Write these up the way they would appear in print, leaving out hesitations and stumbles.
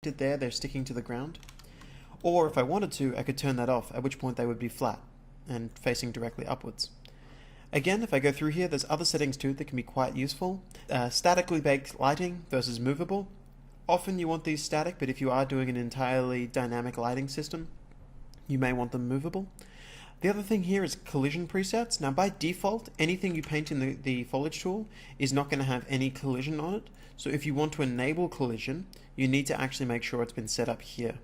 protected there, they're sticking to the ground. Or if I wanted to, I could turn that off, at which point they would be flat and facing directly upwards. Again, if I go through here, there's other settings too that can be quite useful. Statically baked lighting versus movable. Often you want these static, but if you are doing an entirely dynamic lighting system, you may want them movable. The other thing here is collision presets. Now by default, anything you paint in the foliage tool is not going to have any collision on it. So if you want to enable collision, you need to actually make sure it's been set up here.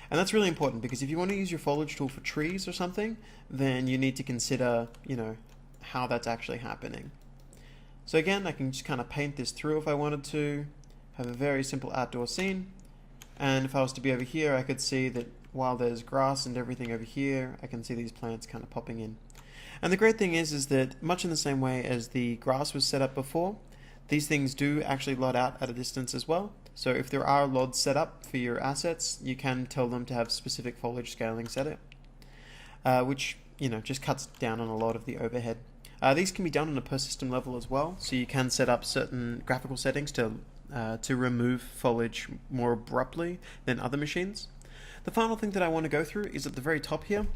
And that's really important because if you want to use your foliage tool for trees or something, then you need to consider, how that's actually happening. So again, I can just kind of paint this through if I wanted to, have a very simple outdoor scene. And if I was to be over here, I could see that while there's grass and everything over here, I can see these plants kind of popping in. And the great thing is that much in the same way as the grass was set up before, these things do actually lot out at a distance as well. So if there are LODs set up for your assets, you can tell them to have specific foliage scaling set up, which just cuts down on a lot of the overhead. These can be done on a per system level as well, so you can set up certain graphical settings to remove foliage more abruptly than other machines. The final thing that I want to go through is at the very top here.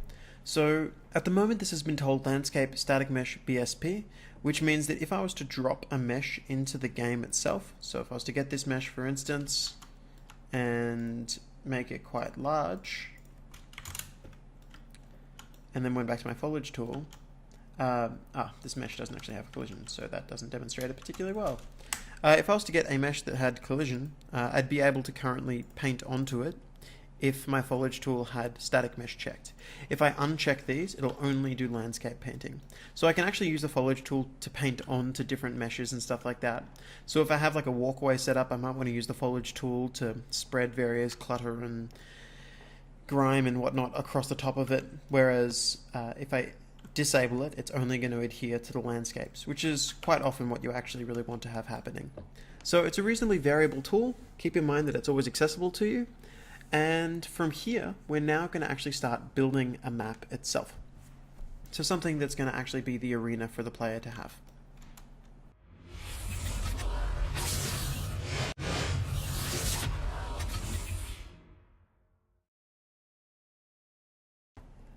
So at the moment this has been told Landscape Static Mesh BSP, which means that if I was to drop a mesh into the game itself, so if I was to get this mesh for instance and make it quite large, and then went back to my foliage tool, this mesh doesn't actually have a collision, so that doesn't demonstrate it particularly well. If I was to get a mesh that had collision, I'd be able to currently paint onto it if my foliage tool had static mesh checked. If I uncheck these, it'll only do landscape painting. So I can actually use the foliage tool to paint onto different meshes and stuff like that. So if I have like a walkway set up, I might want to use the foliage tool to spread various clutter and grime and whatnot across the top of it, whereas if I disable it, it's only going to adhere to the landscapes, which is quite often what you actually really want to have happening. So it's a reasonably variable tool. Keep in mind that it's always accessible to you. And from here, we're now going to actually start building a map itself. So something that's going to actually be the arena for the player to have.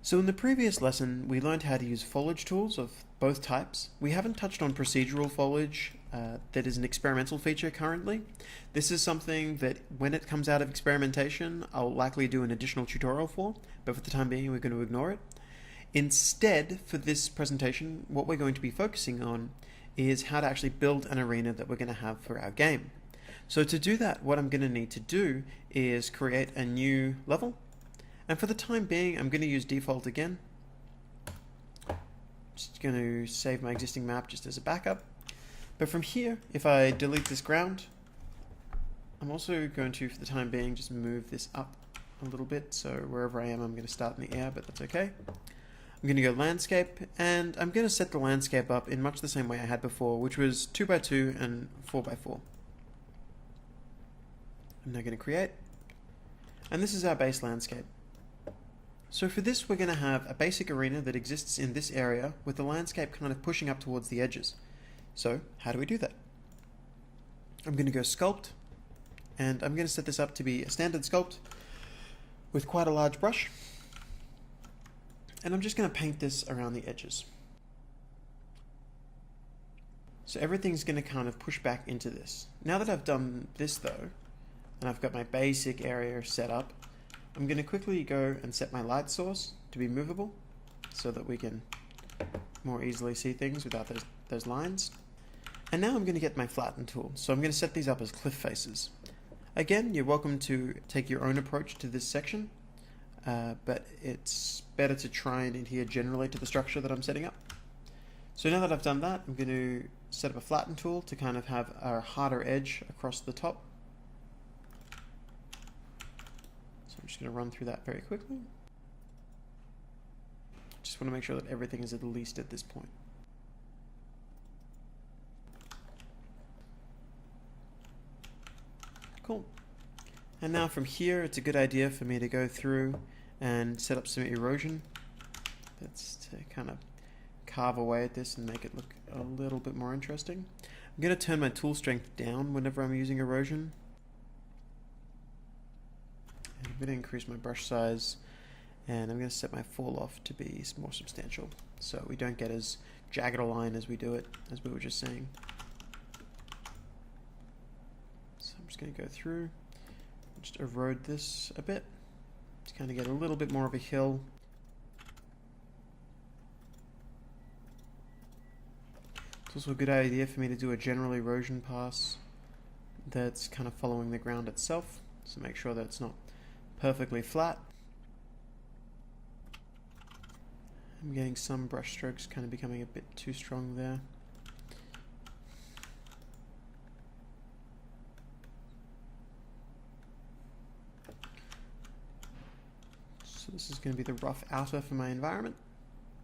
So in the previous lesson, we learned how to use foliage tools of both types. We haven't touched on procedural foliage. That is an experimental feature currently. This is something that when it comes out of experimentation, I'll likely do an additional tutorial for, but for the time being, we're going to ignore it. Instead, for this presentation, what we're going to be focusing on is how to actually build an arena that we're going to have for our game. So to do that, what I'm going to need to do is create a new level. And for the time being, I'm going to use default again. Just going to save my existing map just as a backup. But from here, if I delete this ground, I'm also going to, for the time being, just move this up a little bit. So wherever I am, I'm going to start in the air, but that's okay. I'm going to go landscape, and I'm going to set the landscape up in much the same way I had before, which was 2x2 and 4x4. I'm now going to create, and this is our base landscape. So for this, we're going to have a basic arena that exists in this area with the landscape kind of pushing up towards the edges. So how do we do that? I'm going to go sculpt, and I'm going to set this up to be a standard sculpt with quite a large brush. And I'm just going to paint this around the edges. So everything's going to kind of push back into this. Now that I've done this though, and I've got my basic area set up, I'm going to quickly go and set my light source to be movable so that we can more easily see things without those lines. And now I'm going to get my flatten tool. So I'm going to set these up as cliff faces. Again, you're welcome to take your own approach to this section, but it's better to try and adhere generally to the structure that I'm setting up. So now that I've done that, I'm going to set up a flatten tool to kind of have a harder edge across the top. So I'm just going to run through that very quickly. Just want to make sure that everything is at least at this point. Cool. And now from here, it's a good idea for me to go through and set up some erosion. That's to kind of carve away at this and make it look a little bit more interesting. I'm going to turn my tool strength down whenever I'm using erosion. And I'm going to increase my brush size, and I'm going to set my fall off to be more substantial, so we don't get as jagged a line as we do it, as we were just saying. So I'm just going to go through, just erode this a bit to kind of get a little bit more of a hill. It's also a good idea for me to do a general erosion pass that's kind of following the ground itself, so make sure that it's not perfectly flat. I'm getting some brush strokes kind of becoming a bit too strong there. So this is going to be the rough outer for my environment.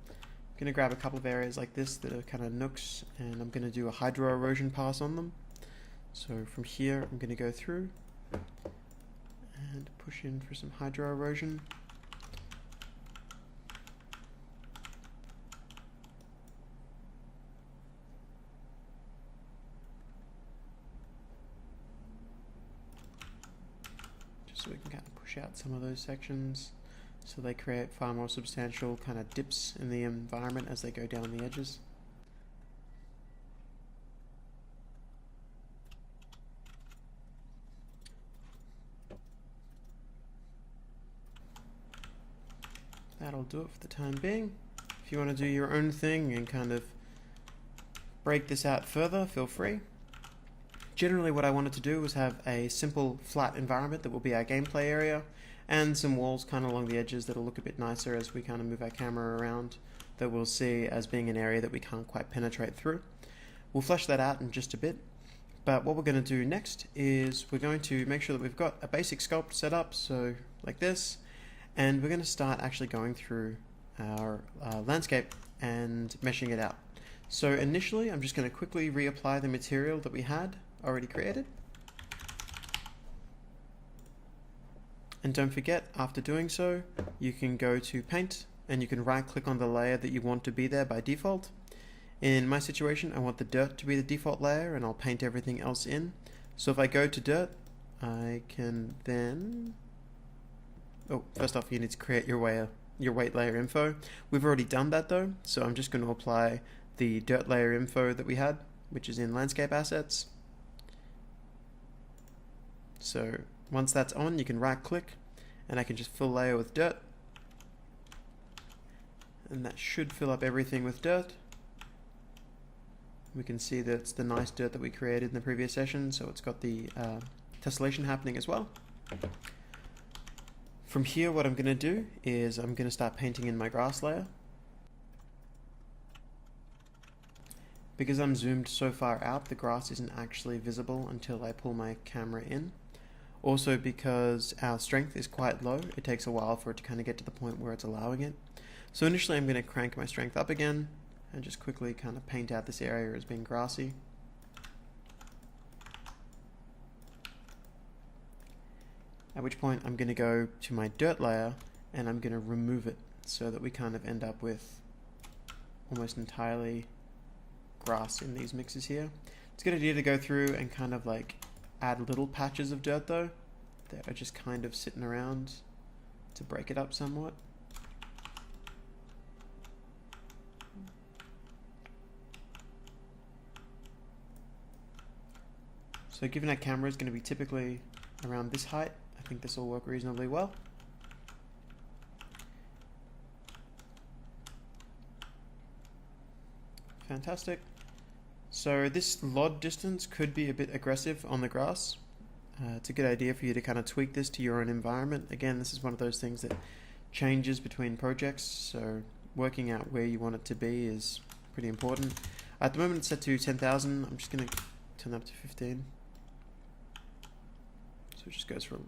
I'm going to grab a couple of areas like this that are kind of nooks, and I'm going to do a hydro erosion pass on them. So from here I'm going to go through and push in for some hydro erosion. So we can kind of push out some of those sections so they create far more substantial kind of dips in the environment as they go down the edges. That'll do it for the time being. If you want to do your own thing and kind of break this out further, feel free. Generally what I wanted to do was have a simple flat environment that will be our gameplay area, and some walls kind of along the edges that'll look a bit nicer as we kind of move our camera around, that we'll see as being an area that we can't quite penetrate through. We'll flesh that out in just a bit, but what we're going to do next is we're going to make sure that we've got a basic sculpt set up, so like this, and we're going to start actually going through our landscape and meshing it out. So initially I'm just going to quickly reapply the material that we had already created. And don't forget, after doing so, you can go to Paint and you can right click on the layer that you want to be there by default. In my situation, I want the dirt to be the default layer, and I'll paint everything else in. So if I go to dirt, I can then... Oh, first off, you need to create your weight layer info. We've already done that though, so I'm just going to apply the dirt layer info that we had, which is in landscape assets. So once that's on, you can right click and I can just fill layer with dirt, and that should fill up everything with dirt. We can see that it's the nice dirt that we created in the previous session, so it's got the tessellation happening as well. From here, what I'm going to do is I'm going to start painting in my grass layer. Because I'm zoomed so far out, the grass isn't actually visible until I pull my camera in. Also, because our strength is quite low, it takes a while for it to kind of get to the point where it's allowing it. So initially I'm going to crank my strength up again and just quickly kind of paint out this area as being grassy. At which point I'm going to go to my dirt layer and I'm going to remove it so that we kind of end up with almost entirely grass in these mixes here. It's a good idea to go through and kind of like add little patches of dirt though that are just kind of sitting around to break it up somewhat. So given our camera is going to be typically around this height, I think this will work reasonably well. Fantastic. So this LOD distance could be a bit aggressive on the grass. It's a good idea for you to kind of tweak this to your own environment. Again, this is one of those things that changes between projects, so working out where you want it to be is pretty important. At the moment it's set to 10,000. I'm just going to turn that up to 15. So it just goes for a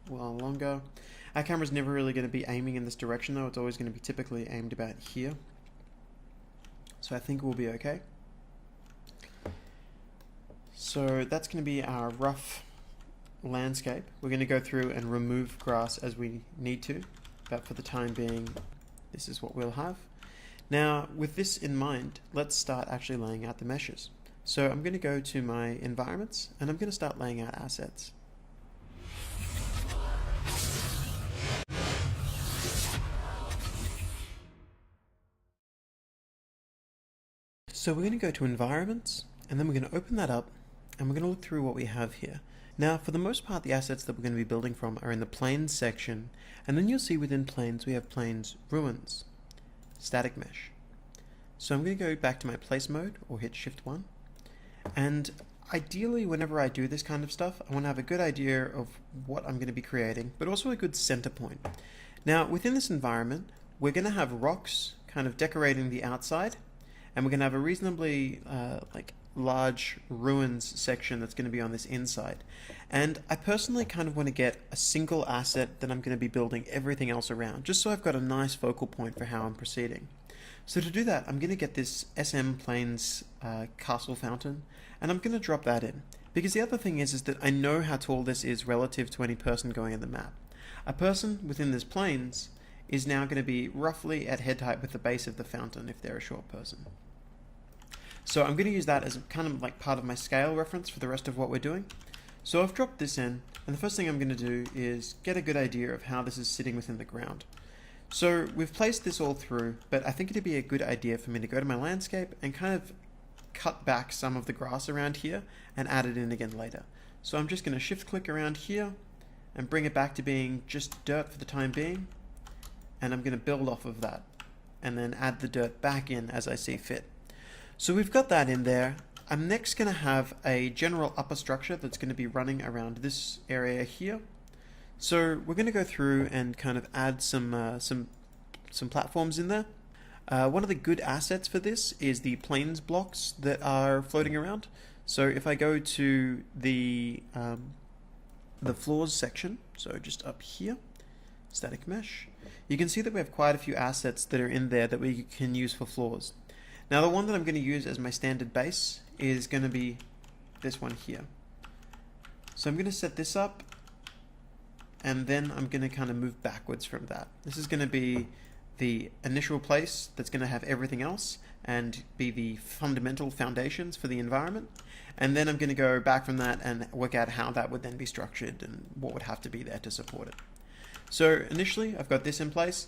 while longer. Our camera's never really going to be aiming in this direction though. It's always going to be typically aimed about here. So I think we'll be okay. So that's going to be our rough landscape. We're going to go through and remove grass as we need to, but for the time being, this is what we'll have. Now, with this in mind, let's start actually laying out the meshes. So I'm going to go to my environments and I'm going to start laying out assets. So we're going to go to environments, and then we're going to open that up, and we're going to look through what we have here. Now, for the most part, the assets that we're going to be building from are in the planes section, and then you'll see within planes we have planes ruins, static mesh. So I'm going to go back to my place mode, or hit Shift 1, and ideally whenever I do this kind of stuff, I want to have a good idea of what I'm going to be creating, but also a good center point. Now, within this environment, we're going to have rocks kind of decorating the outside, and we're going to have a reasonably large ruins section that's going to be on this inside. And I personally kind of want to get a single asset that I'm going to be building everything else around, just so I've got a nice focal point for how I'm proceeding. So to do that, I'm going to get this SM Planes castle fountain, and I'm going to drop that in. Because the other thing is that I know how tall this is relative to any person going in the map. A person within this planes is now going to be roughly at head height with the base of the fountain if they're a short person. So I'm going to use that as kind of like part of my scale reference for the rest of what we're doing. So I've dropped this in, and the first thing I'm going to do is get a good idea of how this is sitting within the ground. So we've placed this all through, but I think it'd be a good idea for me to go to my landscape and kind of cut back some of the grass around here and add it in again later. So I'm just going to shift click around here and bring it back to being just dirt for the time being, and I'm going to build off of that and then add the dirt back in as I see fit. So we've got that in there. I'm next going to have a general upper structure that's going to be running around this area here. So we're going to go through and kind of add some platforms in there. One of the good assets for this is the planes blocks that are floating around. So if I go to the floors section, so just up here, static mesh, you can see that we have quite a few assets that are in there that we can use for floors. Now the one that I'm going to use as my standard base is going to be this one here. So I'm going to set this up, and then I'm going to kind of move backwards from that. This is going to be the initial place that's going to have everything else and be the fundamental foundations for the environment. And then I'm going to go back from that and work out how that would then be structured and what would have to be there to support it. So initially I've got this in place.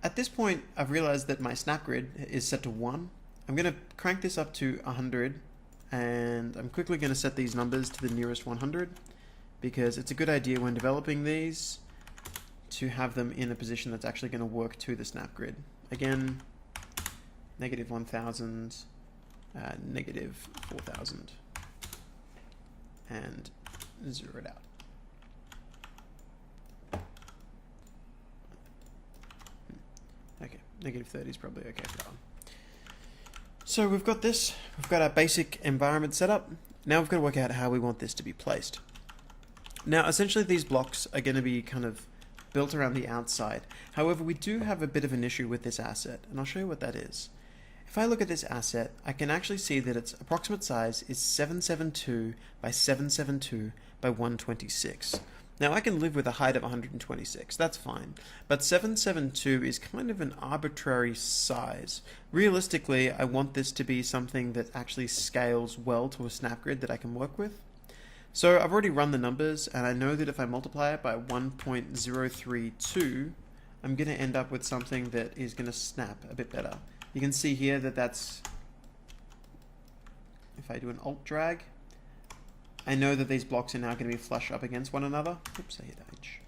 At this point, I've realized that my snap grid is set to 1. I'm going to crank this up to 100, and I'm quickly going to set these numbers to the nearest 100, because it's a good idea when developing these to have them in a position that's actually going to work to the snap grid. Again, negative 1000, negative 4000, and zero it out. Okay, negative 30 is probably okay for that one. So we've got this, we've got our basic environment set up. Now we've got to work out how we want this to be placed. Now essentially these blocks are going to be kind of built around the outside. However, we do have a bit of an issue with this asset, and I'll show you what that is. If I look at this asset, I can actually see that its approximate size is 772 by 772 by 126. Now I can live with a height of 126, that's fine, but 772 is kind of an arbitrary size. Realistically, I want this to be something that actually scales well to a snap grid that I can work with. So I've already run the numbers, and I know that if I multiply it by 1.032, I'm going to end up with something that is going to snap a bit better. You can see here that that's, if I do an alt drag, I know that these blocks are now going to be flush up against one another. Oops, I hit H.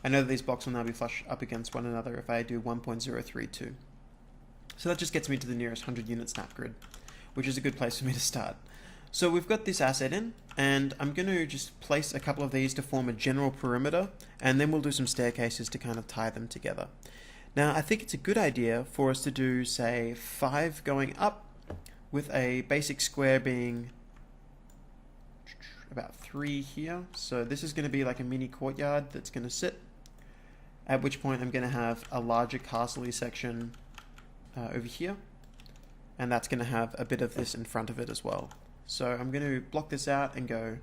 I know that these blocks will now be flush up against one another if I do 1.032. So that just gets me to the nearest 100 unit snap grid, which is a good place for me to start. So we've got this asset in, and I'm going to just place a couple of these to form a general perimeter, and then we'll do some staircases to kind of tie them together. Now I think it's a good idea for us to do, say, 5 going up, with a basic square being about 3 here. So this is going to be like a mini courtyard that's going to sit, at which point I'm going to have a larger castle-y section over here, and that's going to have a bit of this in front of it as well. So I'm going to block this out and go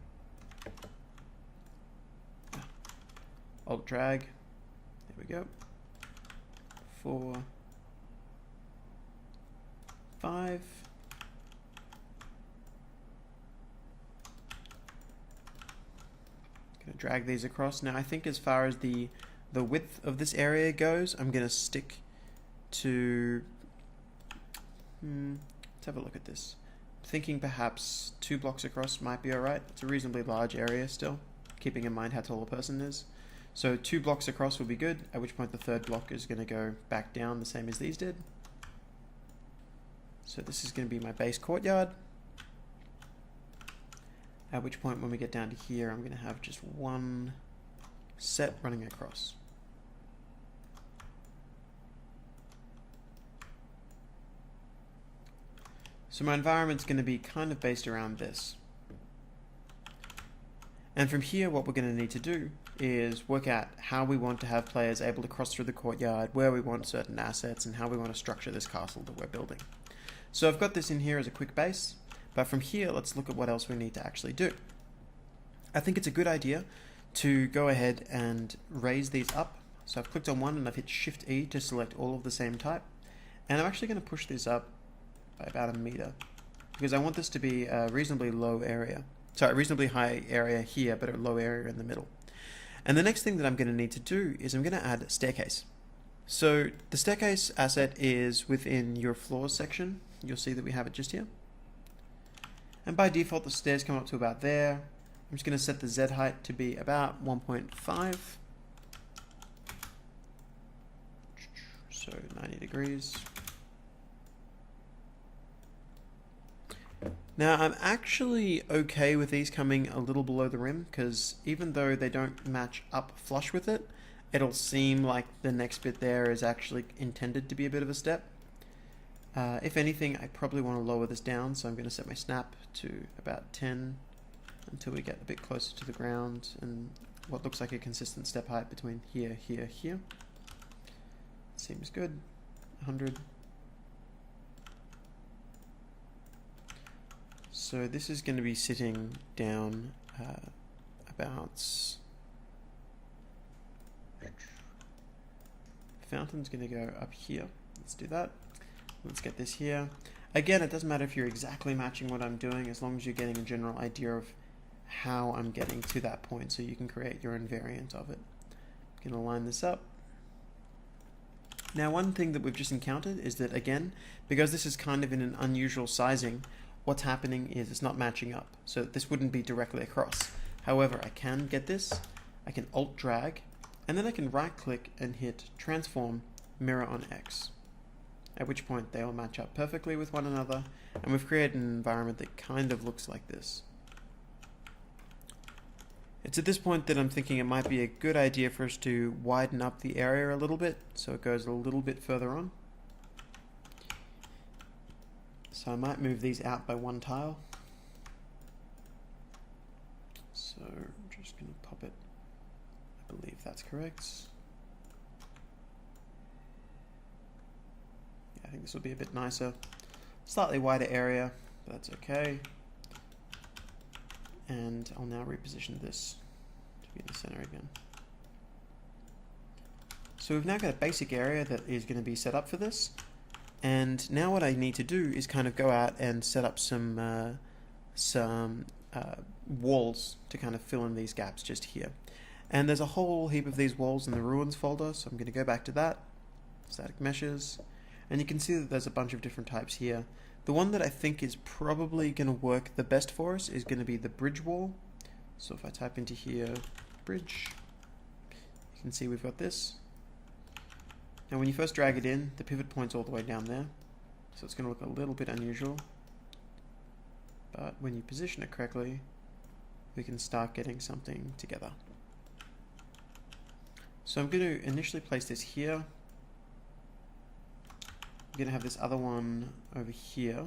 alt drag, there we go, 4, 5, going to drag these across. Now I think as far as the width of this area goes, I'm going to stick to let's have a look at this. Thinking perhaps 2 blocks across might be alright. It's a reasonably large area still, keeping in mind how tall a person is. So 2 blocks across will be good, at which point the third block is going to go back down the same as these did. So this is going to be my base courtyard. At which point when we get down to here, I'm going to have just one set running across. So my environment's going to be kind of based around this. And from here, what we're going to need to do is work out how we want to have players able to cross through the courtyard, where we want certain assets, and how we want to structure this castle that we're building. So I've got this in here as a quick base, but from here, let's look at what else we need to actually do. I think it's a good idea to go ahead and raise these up. So I've clicked on one and I've hit Shift E to select all of the same type. And I'm actually going to push this up by about 1 meter, because I want this to be a reasonably low area. Sorry, a reasonably high area here, but a low area in the middle. And the next thing that I'm going to need to do is I'm going to add a staircase. So the staircase asset is within your floors section. You'll see that we have it just here. And by default, the stairs come up to about there. I'm just going to set the Z height to be about 1.5. So 90 degrees. Now I'm actually okay with these coming a little below the rim, because even though they don't match up flush with it, it'll seem like the next bit there is actually intended to be a bit of a step. If anything, I probably want to lower this down, so I'm going to set my snap to about 10 until we get a bit closer to the ground and what looks like a consistent step height between here, here, here. Seems good. 100. So this is going to be sitting down about... Fountain's going to go up here. Let's do that. Let's get this here. Again, it doesn't matter if you're exactly matching what I'm doing, as long as you're getting a general idea of how I'm getting to that point, so you can create your own variant of it. I'm going to line this up. Now, one thing that we've just encountered is that, again, because this is kind of in an unusual sizing, what's happening is it's not matching up. So this wouldn't be directly across. However, I can get this. I can Alt drag, and then I can right click and hit Transform Mirror on X. At which point they will match up perfectly with one another, and we've created an environment that kind of looks like this. It's at this point that I'm thinking it might be a good idea for us to widen up the area a little bit, so it goes a little bit further on. So I might move these out by 1 tile. So I'm just going to pop it. I believe that's correct. I think this will be a bit nicer. Slightly wider area, but that's okay. And I'll now reposition this to be in the center again. So we've now got a basic area that is going to be set up for this. And now what I need to do is kind of go out and set up some walls to kind of fill in these gaps just here. And there's a whole heap of these walls in the ruins folder, so I'm going to go back to that. Static meshes. And you can see that there's a bunch of different types here. The one that I think is probably going to work the best for us is going to be the bridge wall. So if I type into here, bridge, you can see we've got this. Now when you first drag it in, the pivot point's all the way down there. So it's going to look a little bit unusual. But when you position it correctly, we can start getting something together. So I'm going to initially place this here. I'm going to have this other one over here,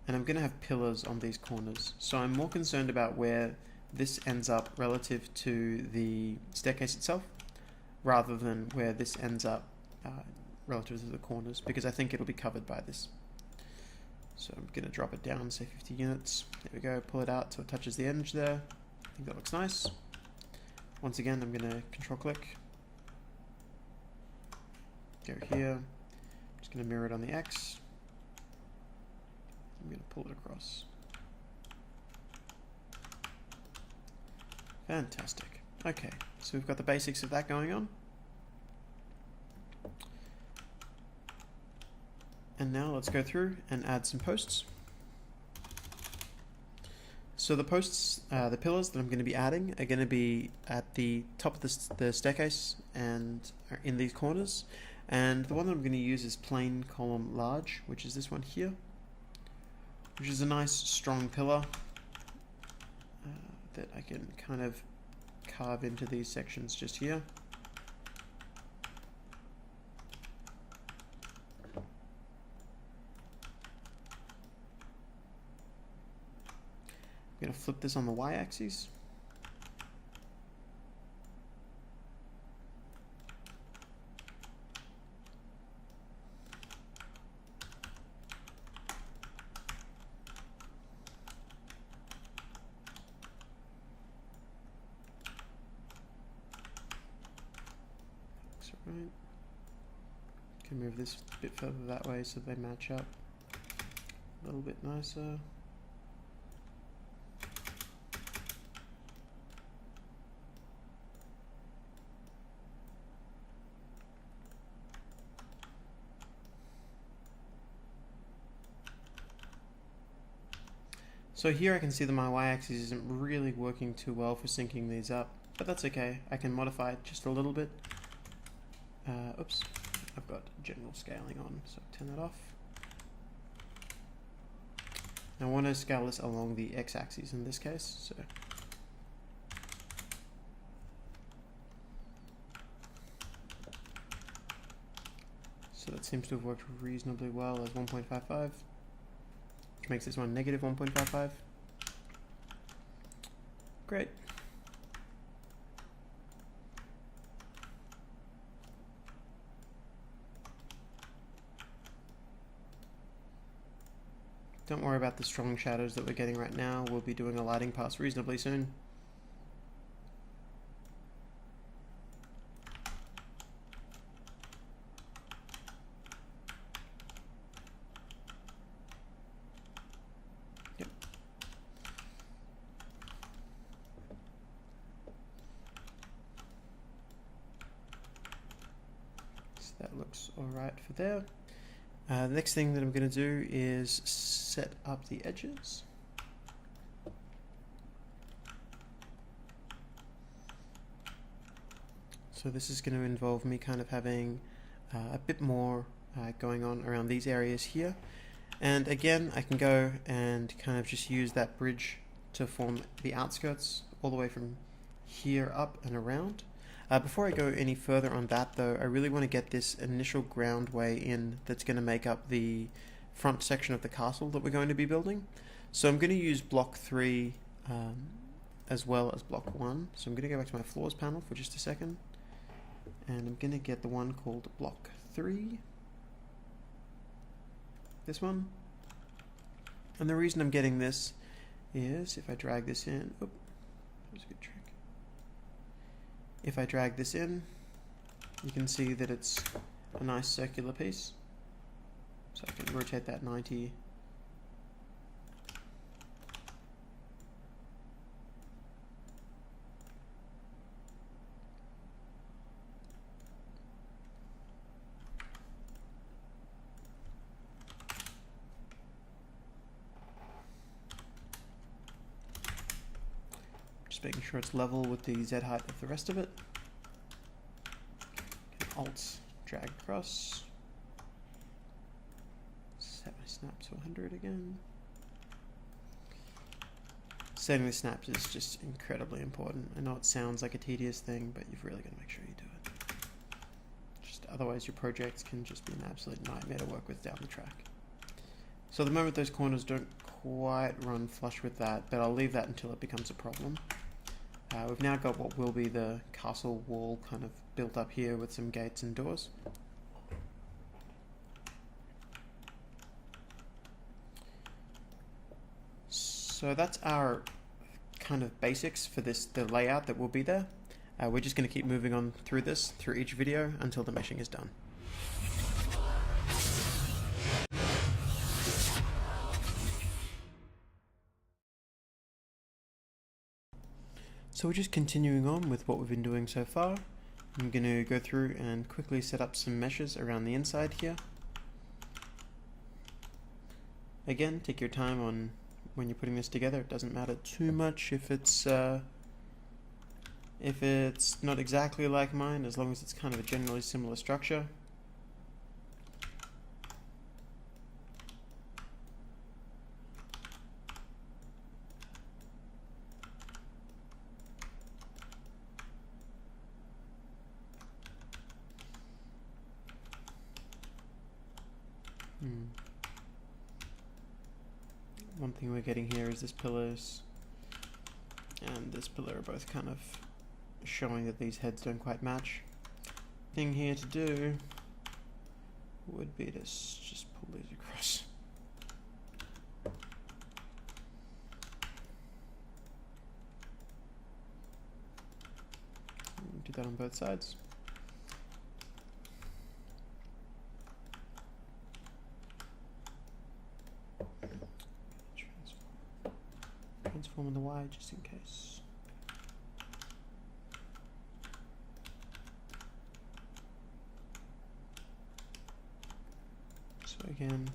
and I'm going to have pillars on these corners. So I'm more concerned about where this ends up relative to the staircase itself, rather than where this ends up relative to the corners, because I think it'll be covered by this. So I'm going to drop it down, say 50 units. There we go, pull it out so it touches the edge there. I think that looks nice. Once again, I'm going to control click, go here. Just going to mirror it on the X. I'm going to pull it across. Fantastic. Okay, so we've got the basics of that going on. And now let's go through and add some posts. So the posts, the pillars that I'm going to be adding are going to be at the top of the staircase and are in these corners. And the one that I'm going to use is plain column large, which is this one here, which is a nice strong pillar that I can kind of carve into these sections just here. I'm going to flip this on the y-axis. Looks right. Can move this a bit further that way so they match up a little bit nicer. So here I can see that my y-axis isn't really working too well for syncing these up, but that's okay. I can modify it just a little bit. Oops, I've got general scaling on, so turn that off. I want to scale this along the x-axis in this case, so that seems to have worked reasonably well as 1.55. Which makes this one negative 1.55. Great. Don't worry about the strong shadows that we're getting right now. We'll be doing a lighting pass reasonably soon. That looks alright for there. The next thing that I'm going to do is set up the edges. So this is going to involve me kind of having a bit more going on around these areas here. And again, I can go and kind of just use that bridge to form the outskirts all the way from here up and around. Before I go any further on that though, I really want to get this initial groundway in that's going to make up the front section of the castle that we're going to be building. So I'm going to use block 3 as well as block 1. So I'm going to go back to my floors panel for just a second. And I'm going to get the one called block 3. This one. And the reason I'm getting this is if I drag this in, that was a good trick. If I drag this in, you can see that it's a nice circular piece. So I can rotate that 90. Just making sure it's level with the Z height of the rest of it. Alt, drag across. Set my snap to 100 again. Setting the snaps is just incredibly important. I know it sounds like a tedious thing, but you've really got to make sure you do it. Just otherwise your projects can just be an absolute nightmare to work with down the track. So at the moment those corners don't quite run flush with that, but I'll leave that until it becomes a problem. We've now got what will be the castle wall kind of built up here with some gates and doors. So that's our kind of basics for the layout that will be there. We're just going to keep moving on through each video until the meshing is done. So we're just continuing on with what we've been doing so far. I'm going to go through and quickly set up some meshes around the inside here. Again, take your time on when you're putting this together. It doesn't matter too much if it's not exactly like mine, as long as it's kind of a generally similar structure. One thing we're getting here is this pillars and this pillar are both kind of showing that these heads don't quite match. Thing here to do would be to just pull these across. Do that on both sides. Transform on the Y just in case. So again,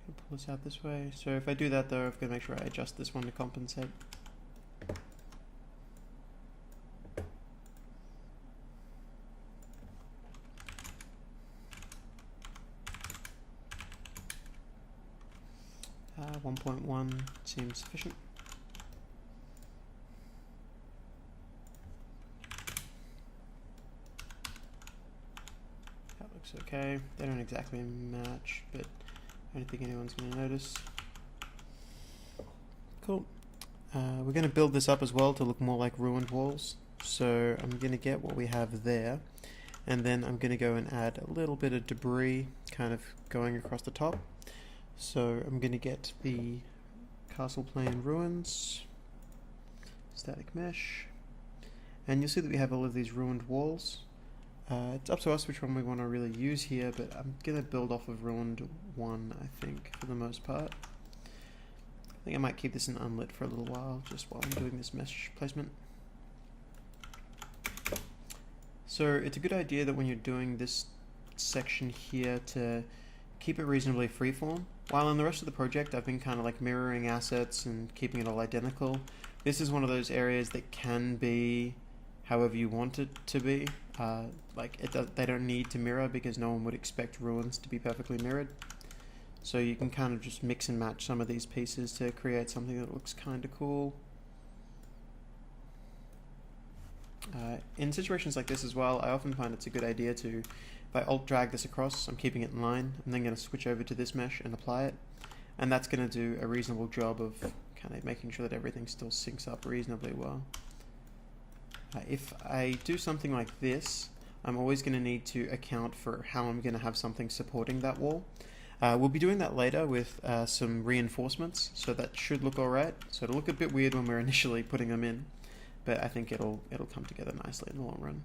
pull this out this way. So if I do that though, I've got to make sure I adjust this one to compensate. Uh, 1.1 seems sufficient. That looks okay. They don't exactly match, but I don't think anyone's going to notice. Cool. We're going to build this up as well to look more like ruined walls. So I'm going to get what we have there, and then I'm going to go and add a little bit of debris kind of going across the top. So I'm going to get the castle plane ruins, static mesh, and you'll see that we have all of these ruined walls. It's up to us which one we want to really use here, but I'm going to build off of ruined 1, I think, for the most part. I think I might keep this in unlit for a little while, just while I'm doing this mesh placement. So it's a good idea that when you're doing this section here to keep it reasonably freeform. While in the rest of the project I've been kind of like mirroring assets and keeping it all identical, this is one of those areas that can be however you want it to be. They don't need to mirror because no one would expect ruins to be perfectly mirrored. So you can kind of just mix and match some of these pieces to create something that looks kind of cool. In situations like this as well, I often find it's a good idea to, if I alt drag this across, I'm keeping it in line, I'm then going to switch over to this mesh and apply it, and that's going to do a reasonable job of kind of making sure that everything still syncs up reasonably well. If I do something like this, I'm always going to need to account for how I'm going to have something supporting that wall. We'll be doing that later with some reinforcements, so that should look alright. So it'll look a bit weird when we're initially putting them in, but I think it'll come together nicely in the long run.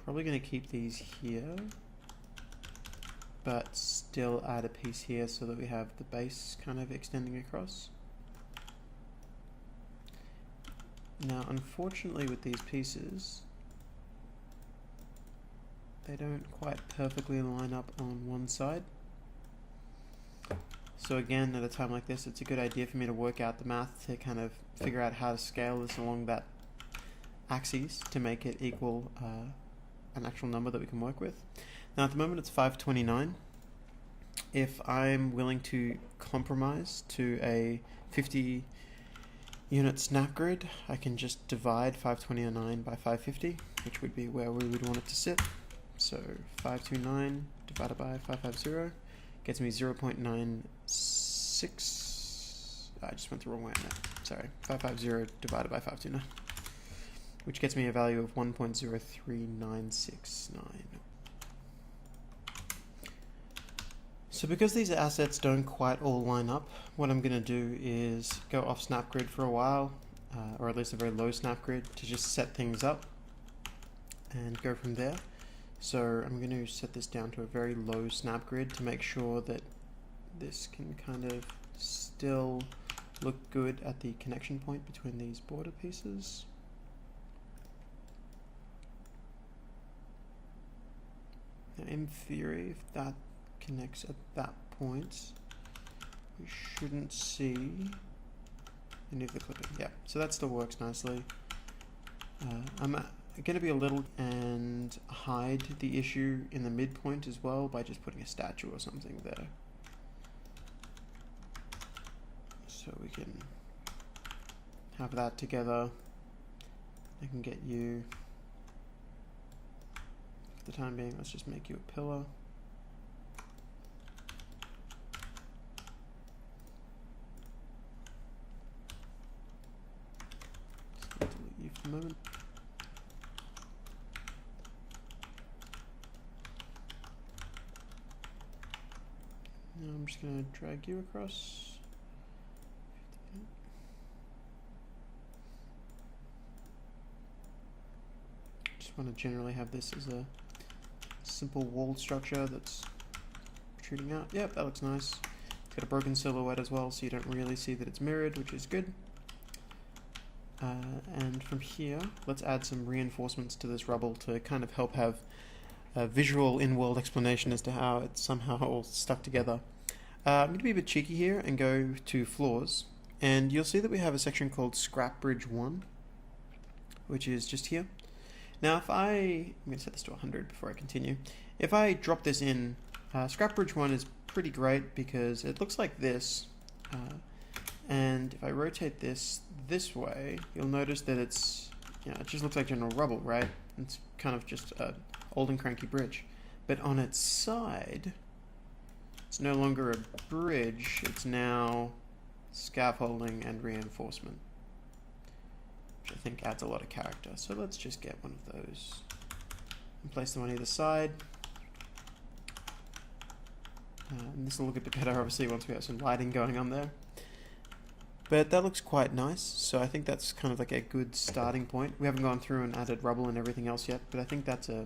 Probably going to keep these here, but still add a piece here so that we have the base kind of extending across. Now, unfortunately with these pieces, they don't quite perfectly line up on one side. So again, at a time like this, it's a good idea for me to work out the math to kind of figure out how to scale this along that axis to make it equal an actual number that we can work with. Now at the moment it's 529. If I'm willing to compromise to a 50 unit snap grid, I can just divide 529 by 550, which would be where we would want it to sit. So 529 divided by 550 gets me 0.96. I just went the wrong way on that. Sorry, 550 divided by 529. Which gets me a value of 1.03969. So because these assets don't quite all line up, what I'm going to do is go off snap grid for a while, or at least a very low snap grid, to just set things up and go from there. So I'm going to set this down to a very low snap grid to make sure that this can kind of still look good at the connection point between these border pieces. Now in theory, if that connects at that point, we shouldn't see any of the clipping. Yeah, so that still works nicely. I'm going to be a little and hide the issue in the midpoint as well by just putting a statue or something there. So we can have that together. I can get you, for the time being, let's just make you a pillar. Just delete you for the moment. Now I'm just going to drag you across. Just want to generally have this as a simple wall structure that's protruding out. Yep, that looks nice. It's got a broken silhouette as well, so you don't really see that it's mirrored, which is good. And from here, let's add some reinforcements to this rubble to kind of help have a visual in-world explanation as to how it's somehow all stuck together. I'm going to be a bit cheeky here and go to floors, and you'll see that we have a section called Scrap Bridge 1, which is just here. Now if I'm going to set this to 100 before I continue. If I drop this in, Scrap Bridge 1 is pretty great because it looks like this, and if I rotate this way, you'll notice that it's, it just looks like general rubble, right? It's kind of just an old and cranky bridge. But on its side, it's no longer a bridge, it's now scaffolding and reinforcement, which I think adds a lot of character. So let's just get one of those and place them on either side. And this will look a bit better, obviously, once we have some lighting going on there. But that looks quite nice, so I think that's kind of like a good starting point. We haven't gone through and added rubble and everything else yet, but I think that's a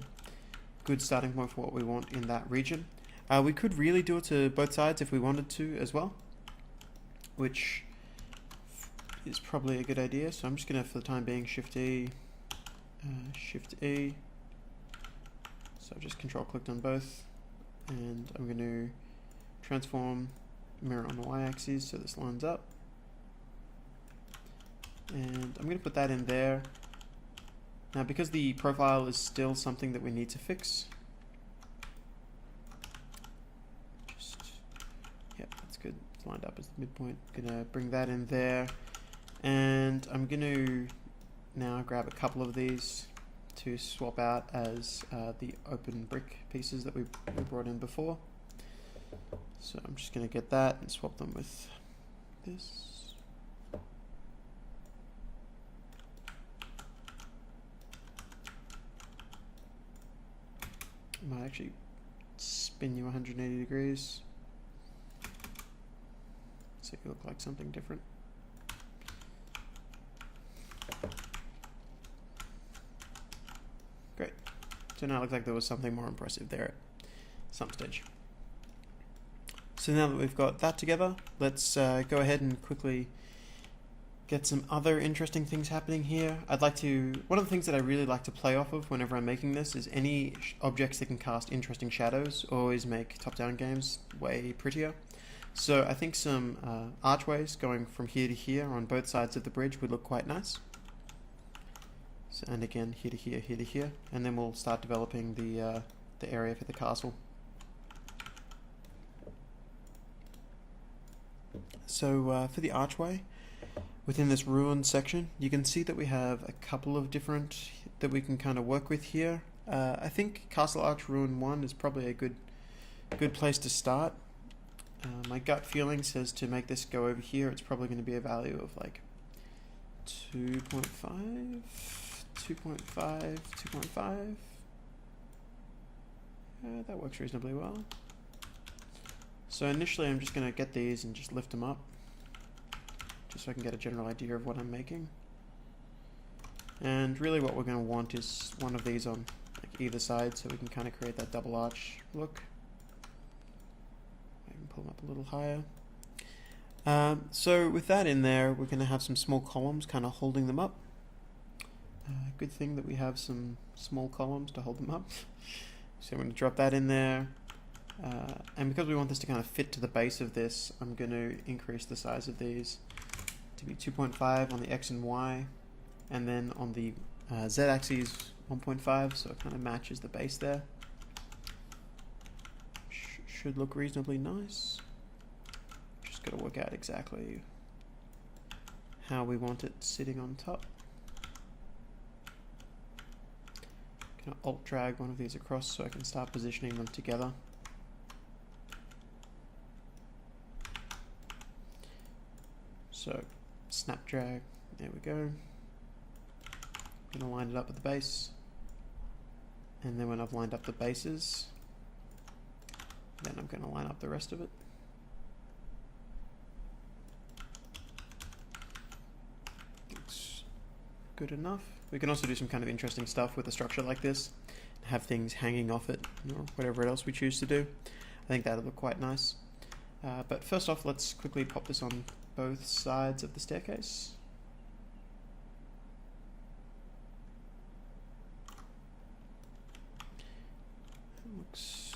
good starting point for what we want in that region. We could really do it to both sides if we wanted to as well, which is probably a good idea. So I'm just going to, for the time being, Shift E. So I've just control clicked on both, and I'm going to transform mirror on the y-axis so this lines up. And I'm going to put that in there. Now, because the profile is still something that we need to fix, that's good. It's lined up as the midpoint. Gonna bring that in there, and I'm gonna now grab a couple of these to swap out as the open brick pieces that we brought in before. So I'm just gonna get that and swap them with this. I might actually spin you 180 degrees so you look like something different. Great. So now it looks like there was something more impressive there at some stage. So now that we've got that together, let's go ahead and quickly get some other interesting things happening here. One of the things that I really like to play off of whenever I'm making this is any objects that can cast interesting shadows always make top-down games way prettier. So I think some archways going from here to here on both sides of the bridge would look quite nice. So, and again, here to here, here to here, and then we'll start developing the area for the castle. So for the archway, within this ruined section, you can see that we have a couple of different that we can kind of work with here. I think Castle Arch Ruin 1 is probably a good place to start. My gut feeling says to make this go over here, it's probably going to be a value of like 2.5, 2.5, 2.5. That works reasonably well. So initially I'm just going to get these and just lift them up, just so I can get a general idea of what I'm making. And really what we're going to want is one of these on like either side so we can kind of create that double arch look. I can pull them up a little higher. So with that in there, we're going to have some small columns kind of holding them up. Good thing that we have some small columns to hold them up. So I'm going to drop that in there. And because we want this to kind of fit to the base of this, I'm going to increase the size of these to be 2.5 on the X and Y. And then on the Z axis 1.5, so it kind of matches the base there. Should look reasonably nice. Just got to work out exactly how we want it sitting on top. Kind of alt drag one of these across so I can start positioning them together. So snap drag, there we go. I'm going to line it up with the base. And then when I've lined up the bases, then I'm going to line up the rest of it. Looks good enough. We can also do some kind of interesting stuff with a structure like this. Have things hanging off it, or whatever else we choose to do. I think that'll look quite nice. But first off, let's quickly pop this on both sides of the staircase. Looks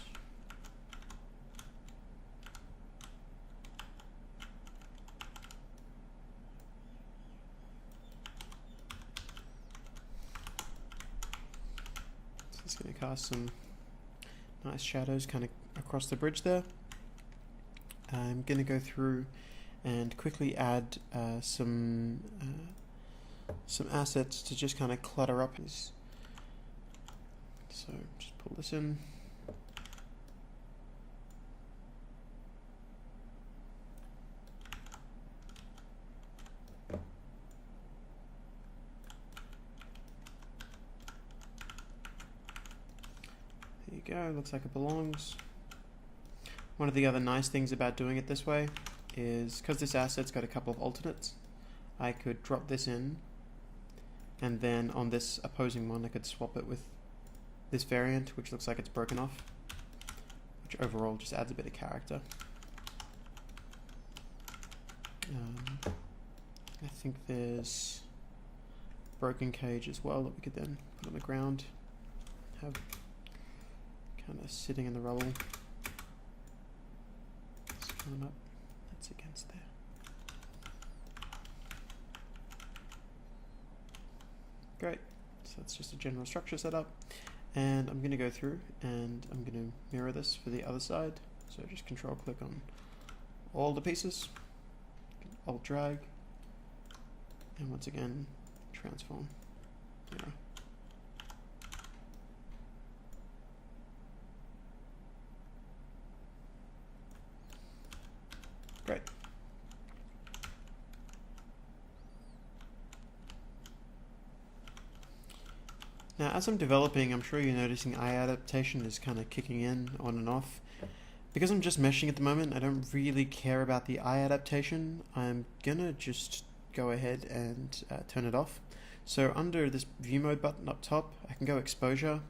so it's going to cast some nice shadows kind of across the bridge there. I'm going to go through and quickly add some assets to just kind of clutter up. So just pull this in. There you go, looks like it belongs. One of the other nice things about doing it this way is because this asset's got a couple of alternates, I could drop this in, and then on this opposing one I could swap it with this variant, which looks like it's broken off, which overall just adds a bit of character. I think there's broken cage as well that we could then put on the ground, have kind of sitting in the rubble. Let's turn them up. That's against there. Great. So that's just a general structure setup. And I'm going to go through and I'm going to mirror this for the other side. So just control click on all the pieces, alt drag, and once again transform, mirror. Great. Now, as I'm developing, I'm sure you're noticing eye adaptation is kind of kicking in on and off. Because I'm just meshing at the moment, I don't really care about the eye adaptation. I'm gonna just go ahead and turn it off. So under this view mode button up top, I can go exposure,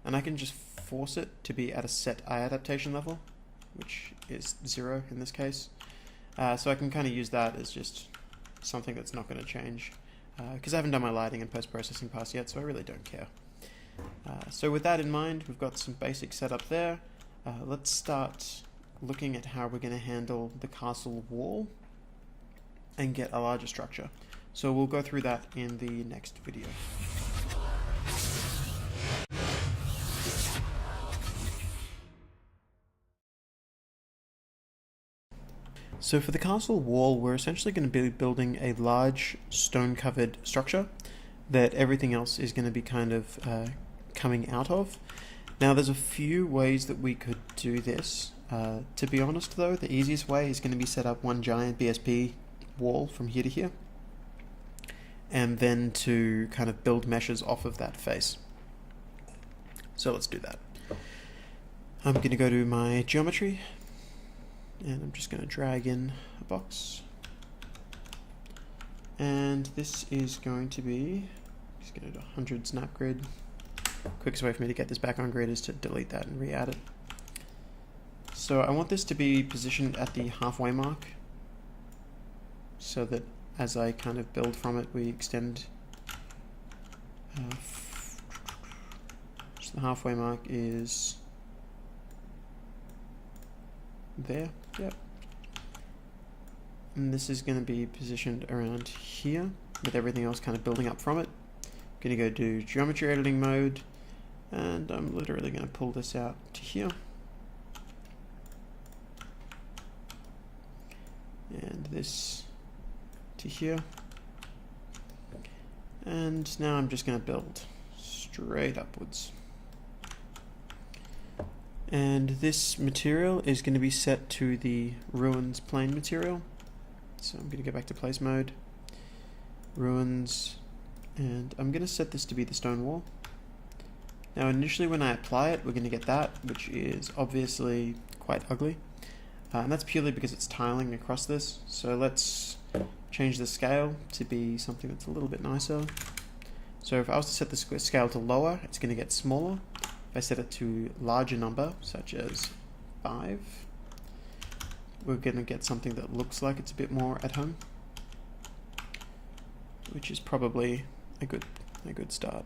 and I can just force it to be at a set eye adaptation level, which is 0 in this case. So I can kind of use that as just something that's not going to change. Because I haven't done my lighting and post-processing pass yet, so I really don't care. So with that in mind, we've got some basic setup there. Let's start looking at how we're going to handle the castle wall and get a larger structure. So we'll go through that in the next video. So for the castle wall, we're essentially going to be building a large stone-covered structure that everything else is going to be kind of coming out of. Now there's a few ways that we could do this. To be honest though, the easiest way is going to be set up one giant BSP wall from here to here, and then to kind of build meshes off of that face. So let's do that. I'm going to go to my geometry, and I'm just going to drag in a box, and this is going to be, just get it 100 snap grid, quickest way for me to get this back on grid is to delete that and re-add it. So I want this to be positioned at the halfway mark, so that as I kind of build from it, we extend. So the halfway mark is there, yep. And this is going to be positioned around here, with everything else kind of building up from it. I'm going to go do geometry editing mode, and I'm literally going to pull this out to here. And this to here. And now I'm just going to build straight upwards. And this material is going to be set to the ruins plane material. So I'm going to go back to place mode, ruins, and I'm going to set this to be the stone wall. Now initially when I apply it, we're going to get that, which is obviously quite ugly. And that's purely because it's tiling across this. So let's change the scale to be something that's a little bit nicer. So if I was to set the scale to lower, it's going to get smaller. If I set it to larger number, such as 5, we're going to get something that looks like it's a bit more at home, which is probably a good start.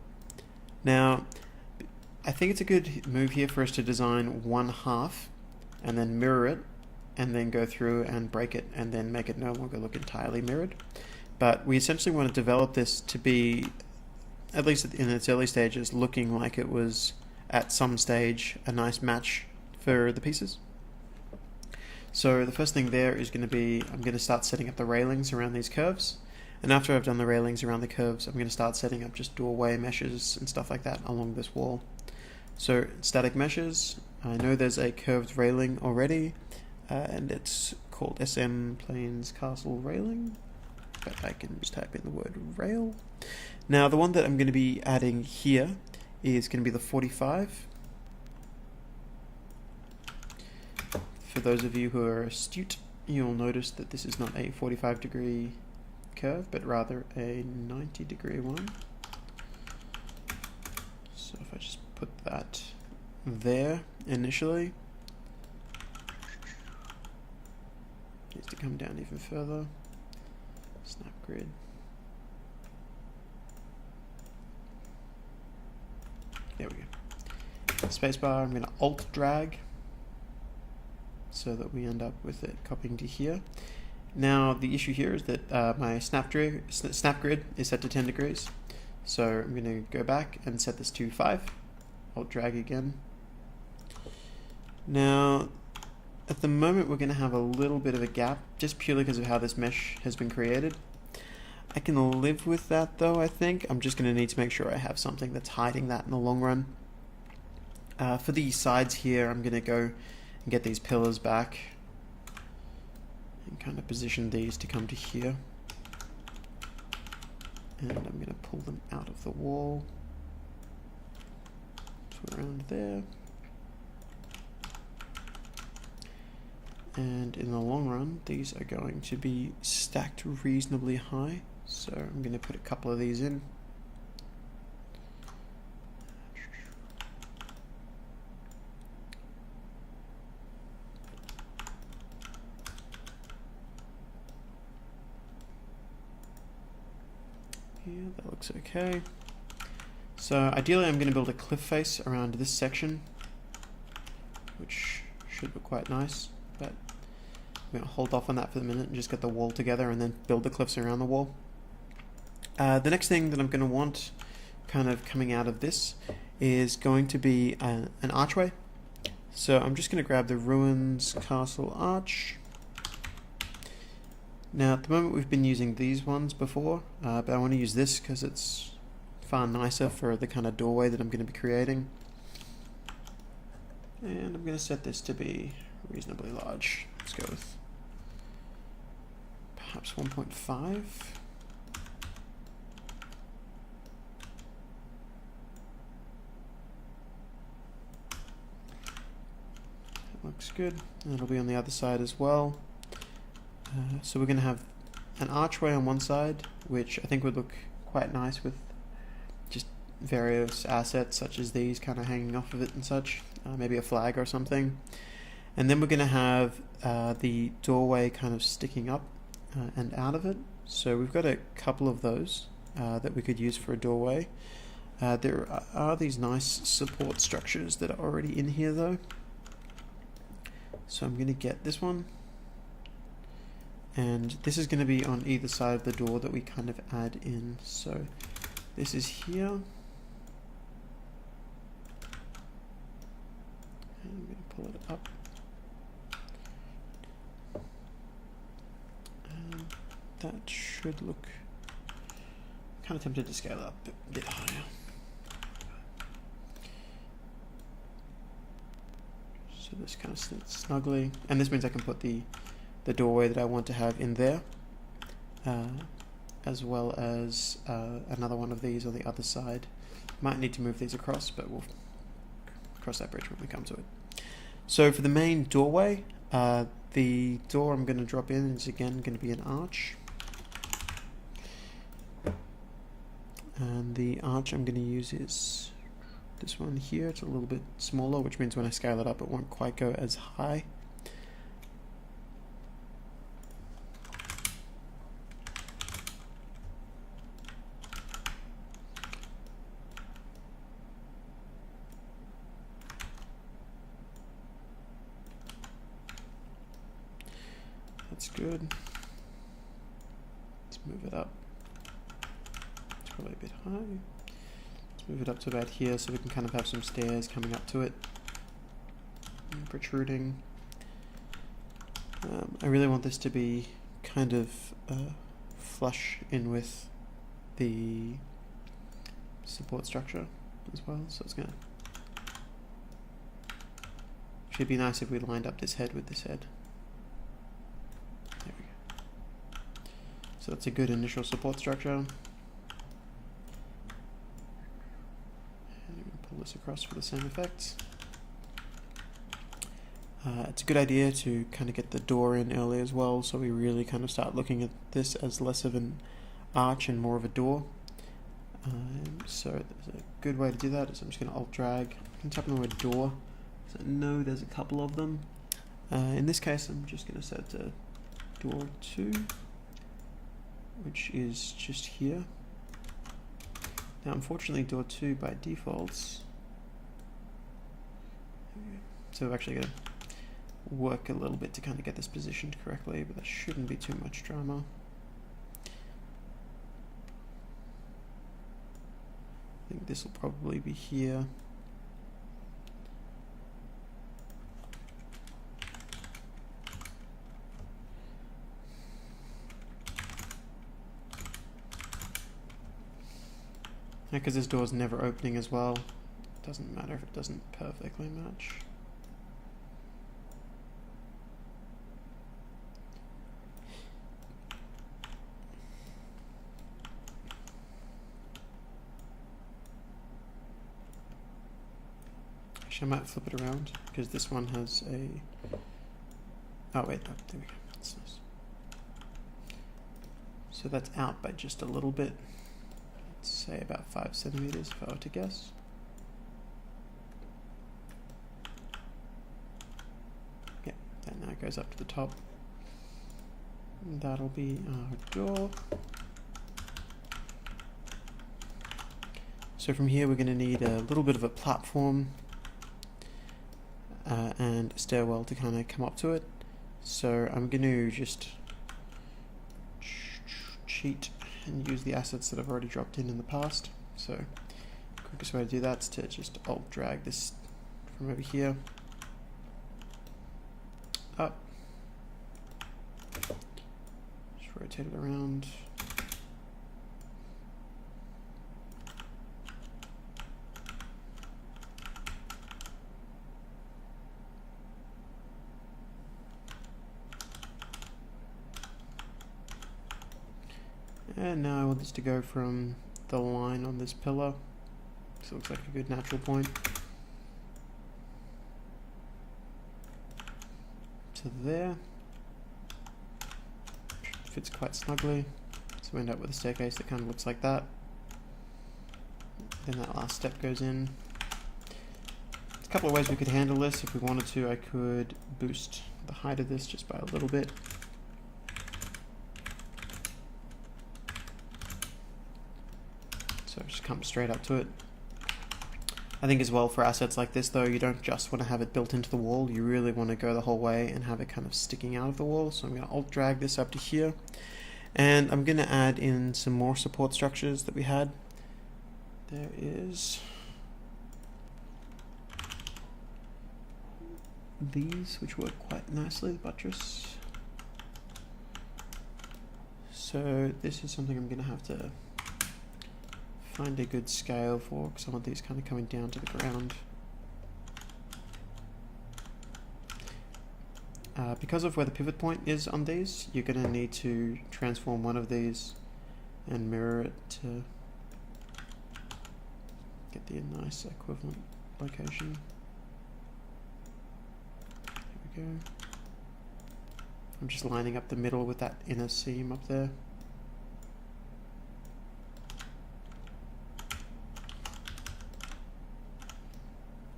Now, I think it's a good move here for us to design one half and then mirror it, and then go through and break it and then make it no longer look entirely mirrored. But we essentially want to develop this to be, at least in its early stages, looking like it was at some stage a nice match for the pieces. So the first thing there is going to be, I'm going to start setting up the railings around these curves. And after I've done the railings around the curves, I'm going to start setting up just doorway meshes and stuff like that along this wall. So static meshes, I know there's a curved railing already, and it's called SM Plains Castle Railing, but I can just type in the word rail. Now the one that I'm going to be adding here is going to be the 45. For those of you who are astute, you'll notice that this is not a 45-degree curve, but rather a 90-degree one. So if I just put that there initially, it needs to come down even further. Snap grid. There we go. Spacebar, I'm going to Alt drag so that we end up with it copying to here. Now the issue here is that my snap grid is set to 10 degrees. So I'm going to go back and set this to 5. Alt drag again. Now at the moment we're going to have a little bit of a gap just purely because of how this mesh has been created. I can live with that though, I think. I'm just going to need to make sure I have something that's hiding that in the long run. For the sides here, I'm going to go and get these pillars back and kind of position these to come to here. And I'm going to pull them out of the wall to around there. And in the long run, these are going to be stacked reasonably high. So I'm going to put a couple of these in. Yeah, that looks okay. So ideally I'm going to build a cliff face around this section, which should look quite nice, but I'm going to hold off on that for the minute and just get the wall together and then build the cliffs around the wall. The next thing that I'm going to want kind of coming out of this is going to be an archway. So I'm just going to grab the ruins castle arch. Now at the moment we've been using these ones before, but I want to use this because it's far nicer for the kind of doorway that I'm going to be creating. And I'm going to set this to be reasonably large. Let's go with perhaps 1.5. That looks good. And it'll be on the other side as well. So we're going to have an archway on one side, which I think would look quite nice with just various assets such as these kind of hanging off of it and such, maybe a flag or something. And then we're going to have the doorway kind of sticking up and out of it. So we've got a couple of those that we could use for a doorway. There are these nice support structures that are already in here though. So I'm going to get this one. And this is going to be on either side of the door that we kind of add in. So this is here. And I'm going to pull it up. And that should look kind of tempted to scale up a bit higher. So this kind of sits snugly. And this means I can put the doorway that I want to have in there, as well as another one of these on the other side. Might need to move these across, but we'll cross that bridge when we come to it. So for the main doorway, the door I'm going to drop in is again going to be an arch. And the arch I'm going to use is this one here. It's a little bit smaller, which means when I scale it up it won't quite go as high. That's good. Let's move it up. It's probably a bit high. Let's move it up to about here so we can kind of have some stairs coming up to it and protruding. I really want this to be kind of flush in with the support structure as well, so it's gonna should be nice if we lined up this head with this head. There we go. So that's a good initial support structure. And I'm going to pull this across for the same effect. It's a good idea to kind of get the door in early as well, so we really kind of start looking at this as less of an arch and more of a door. So there's a good way to do that is I'm just going to alt drag and tap on the word door. So I know there's a couple of them. In this case I'm just going to set it to door 2, which is just here. Now unfortunately door 2 by default, so we're actually going to work a little bit to kind of get this positioned correctly, but that shouldn't be too much drama. I think this will probably be here. Because this door is never opening as well, it doesn't matter if it doesn't perfectly match. Actually, I might flip it around because this one has a. Oh wait, oh, there we go. That's nice. So that's out by just a little bit. Let's say about 5 centimeters if I were to guess. Yeah, that now goes up to the top. And that'll be our door. So from here we're going to need a little bit of a platform and a stairwell to kind of come up to it. So I'm going to just cheat and use the assets that I've already dropped in the past. So the quickest way to do that is to just alt drag this from over here up, just rotate it around. And now I want this to go from the line on this pillar, so it looks like a good natural point, to there. Fits quite snugly, so we end up with a staircase that kind of looks like that. Then that last step goes in. There's a couple of ways we could handle this. If we wanted to, I could boost the height of this just by a little bit. So just come straight up to it. I think as well for assets like this though, you don't just want to have it built into the wall, you really want to go the whole way and have it kind of sticking out of the wall. So I'm going to alt drag this up to here, and I'm going to add in some more support structures that we had. There is these, which work quite nicely, the buttress. So this is something I'm going to have to find a good scale for, because I want these kind of coming down to the ground. Because of where the pivot point is on these, you're going to need to transform one of these and mirror it to get the nice equivalent location. There we go. I'm just lining up the middle with that inner seam up there.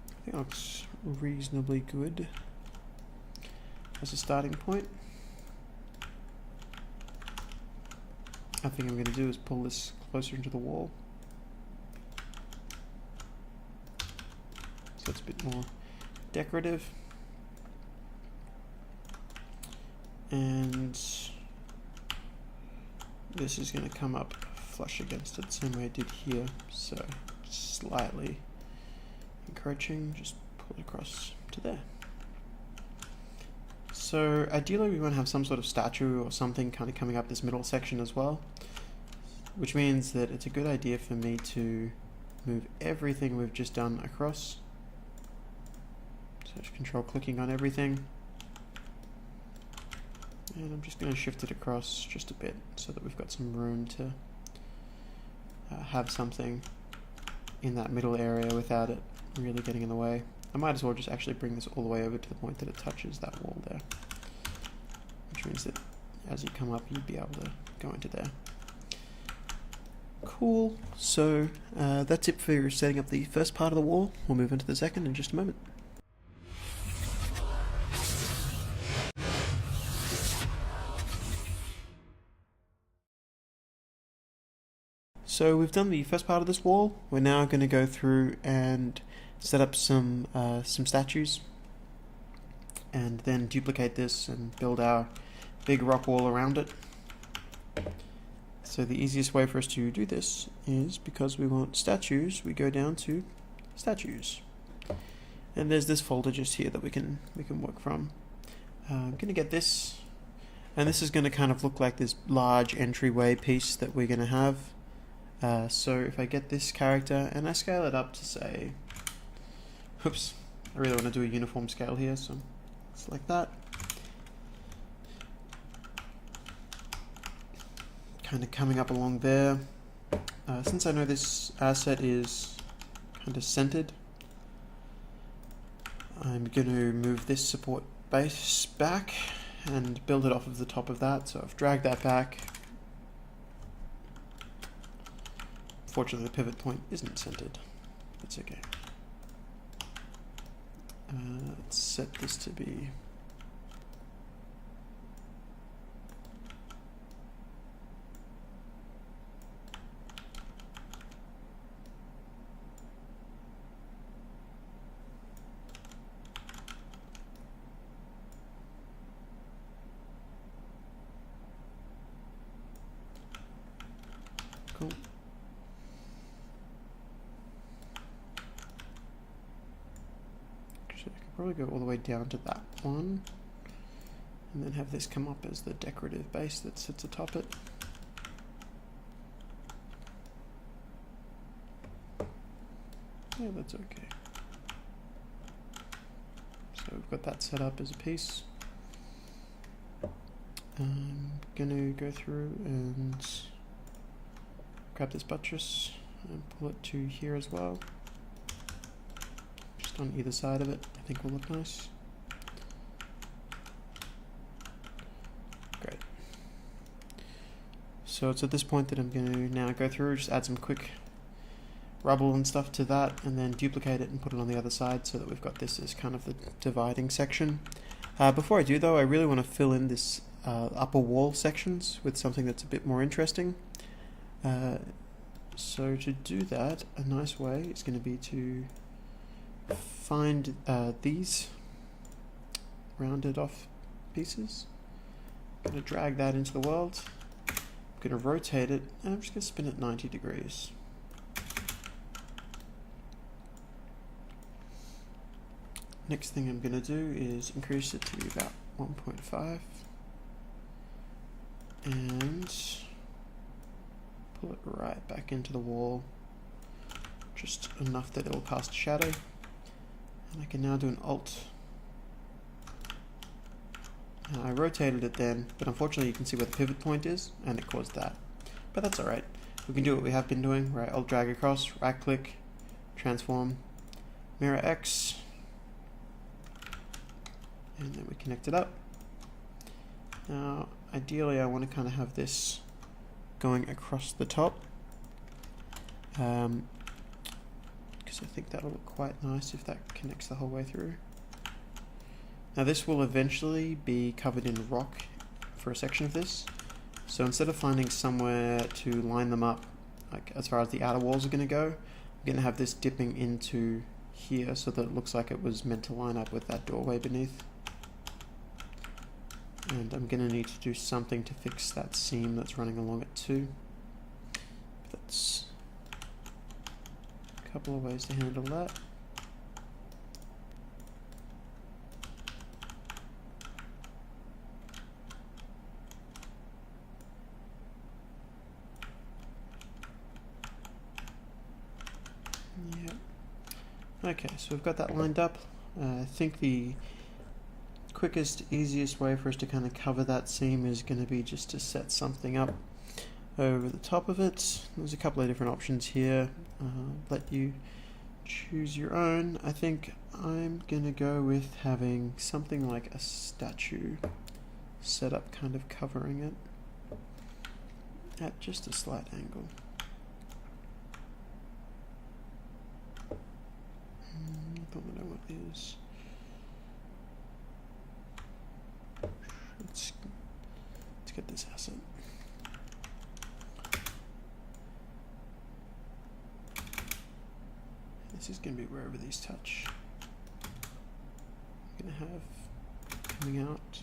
I think it looks reasonably good as a starting point. I think I'm going to do is pull this closer into the wall, so it's a bit more decorative. And this is going to come up flush against it, same way I did here, so slightly encroaching, just pull it across to there. So ideally we want to have some sort of statue or something kind of coming up this middle section as well, which means that it's a good idea for me to move everything we've just done across. So just control clicking on everything, and I'm just going to shift it across just a bit so that we've got some room to have something in that middle area without it really getting in the way. I might as well just actually bring this all the way over to the point that it touches that wall there, which means that as you come up you'd be able to go into there. Cool, so that's it for setting up the first part of the wall. We'll move into the second in just a moment. So we've done the first part of this wall. We're now going to go through and set up some statues, and then duplicate this and build our big rock wall around it. So the easiest way for us to do this is, because we want statues, we go down to statues, and there's this folder just here that we can work from. I'm going to get this, and this is going to kind of look like this large entryway piece that we're going to have. So if I get this character and I scale it up to say, oops, I really want to do a uniform scale here, so select that. Kind of coming up along there. Since I know this asset is kind of centered, I'm going to move this support base back and build it off of the top of that. So I've dragged that back. Fortunately, the pivot point isn't centered. That's okay. Let's set this to be cool. Probably go all the way down to that one, and then have this come up as the decorative base that sits atop it. Yeah, that's okay. So we've got that set up as a piece. I'm gonna go through and grab this buttress and pull it to here as well. On either side of it, I think will look nice. Great. So it's at this point that I'm going to now go through, just add some quick rubble and stuff to that, and then duplicate it and put it on the other side so that we've got this as kind of the dividing section. Before I do though, I really want to fill in this upper wall sections with something that's a bit more interesting. So to do that, a nice way is going to be to find these rounded off pieces. I'm going to drag that into the world. I'm going to rotate it, and I'm just going to spin it 90 degrees. Next thing I'm going to do is increase it to about 1.5 and pull it right back into the wall, just enough that it will cast a shadow. And I can now do an Alt. Now I rotated it then, but unfortunately you can see where the pivot point is, and it caused that. But that's alright. We can do what we have been doing, right? Alt drag across, right click, transform, mirror X, and then we connect it up. Now, ideally I want to kind of have this going across the top, because I think that'll look quite nice if that connects the whole way through. Now this will eventually be covered in rock for a section of this, so instead of finding somewhere to line them up, like as far as the outer walls are going to go, I'm going to have this dipping into here so that it looks like it was meant to line up with that doorway beneath. And I'm going to need to do something to fix that seam that's running along it too. That's a couple of ways to handle that. Yep. Okay, so we've got that lined up. I think the quickest, easiest way for us to kind of cover that seam is going to be just to set something up over the top of it. There's a couple of different options here. Let you choose your own. I think I'm going to go with having something like a statue set up kind of covering it at just a slight angle. Don't know what is. Let's get this asset. This is going to be wherever these touch. I'm going to have coming out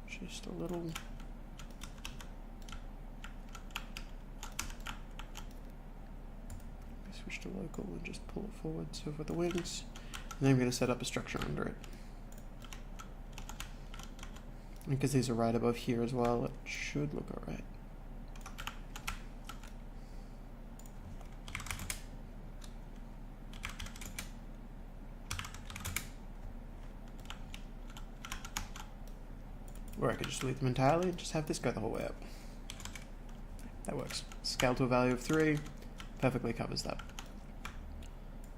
just a little. Switch to local and just pull it forward so for the wings. And then I'm going to set up a structure under it. And because these are right above here as well, it should look alright. Or I could just delete them entirely and just have this go the whole way up. That works. Scale to a value of 3, perfectly covers that.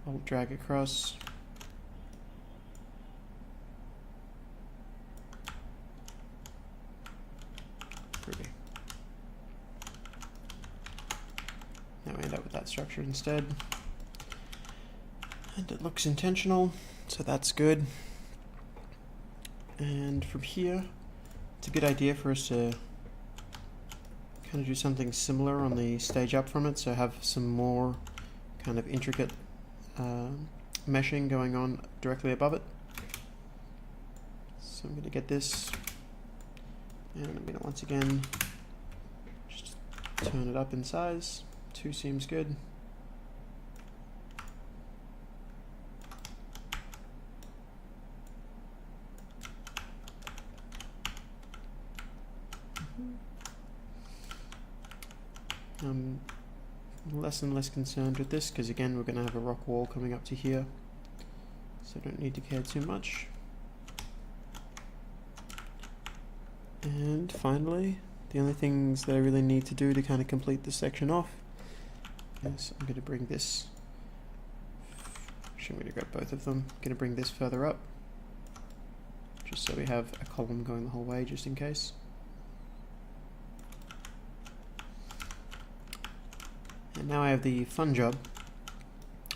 I'll drag across. Pretty. Now we end up with that structure instead. And it looks intentional, so that's good. And from here, it's a good idea for us to kind of do something similar on the stage up from it, so have some more kind of intricate meshing going on directly above it. So I'm going to get this, and I'm going to once again just turn it up in size. 2 seems good. I'm less and less concerned with this because again we're going to have a rock wall coming up to here, so I don't need to care too much. And finally, the only things that I really need to do to kind of complete this section off is I'm going to bring this, actually I'm going to grab both of them, I'm going to bring this further up just so we have a column going the whole way just in case. And now I have the fun job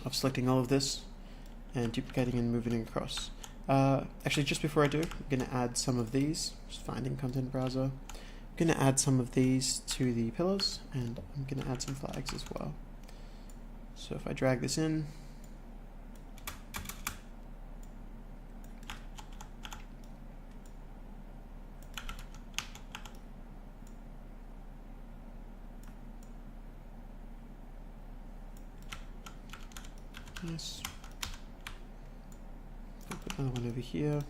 of selecting all of this and duplicating and moving it across. Actually, just before I do, I'm going to add some of these, just finding content browser. I'm going to add some of these to the pillars, and I'm going to add some flags as well. So if I drag this in, nice. I'll put another one over here.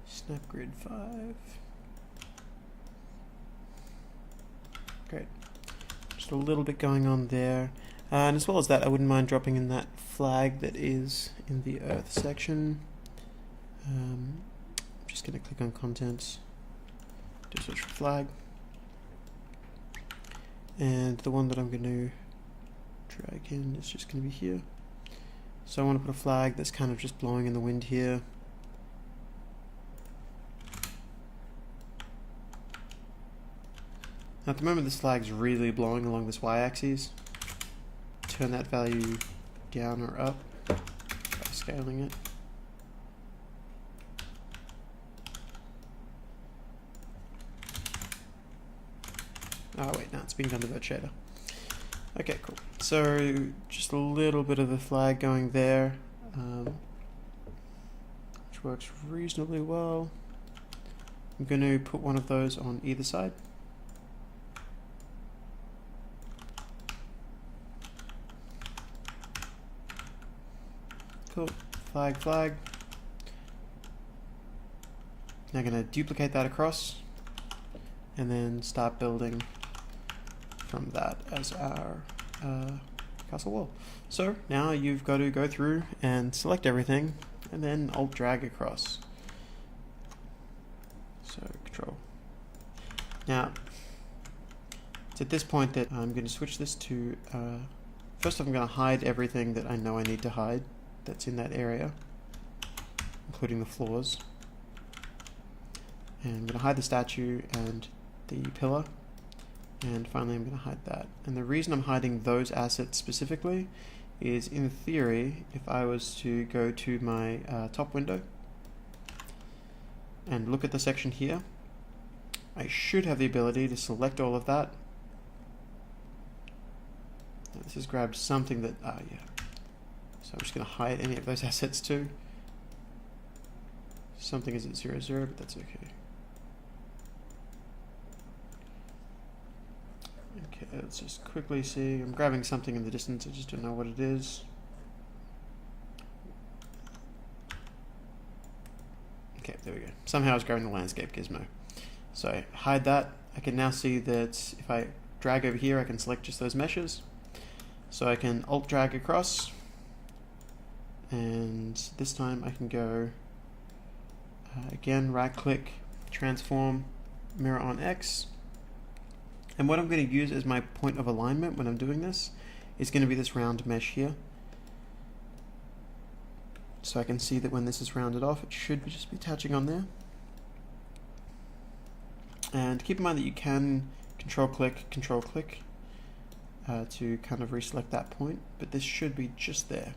Snap grid 5. Great. Just a little bit going on there. And as well as that, I wouldn't mind dropping in that flag that is in the earth section. I'm just going to click on content, do search for flag. And the one that I'm going to drag in is just going to be here. So I want to put a flag that's kind of just blowing in the wind here. Now at the moment this flag's really blowing along this y-axis. Turn that value down or up by scaling it. Oh wait, no, it's being done with that shader. Okay, cool. So just a little bit of the flag going there, which works reasonably well. I'm going to put one of those on either side. Cool. Flag, flag. Now I'm going to duplicate that across and then start building from that as our castle wall. So now you've got to go through and select everything and then Alt drag across. So Control. Now it's at this point that I'm going to switch this to first I'm going to hide everything that I know I need to hide that's in that area, including the floors. And I'm going to hide the statue and the pillar. And finally I'm going to hide that. And the reason I'm hiding those assets specifically is, in theory, if I was to go to my top window and look at the section here, I should have the ability to select all of that. Now, this has grabbed something that, yeah. So I'm just going to hide any of those assets too. Something is at 0, 0, but that's okay. Okay, let's just quickly see. I'm grabbing something in the distance, I just don't know what it is. Okay, there we go. Somehow I was grabbing the landscape gizmo. So hide that. I can now see that if I drag over here, I can select just those meshes. So I can Alt drag across. And this time I can go, again, right click, transform, mirror on X. And what I'm going to use as my point of alignment when I'm doing this is going to be this round mesh here. So I can see that when this is rounded off, it should just be attaching on there. And keep in mind that you can control click to kind of reselect that point, but this should be just there.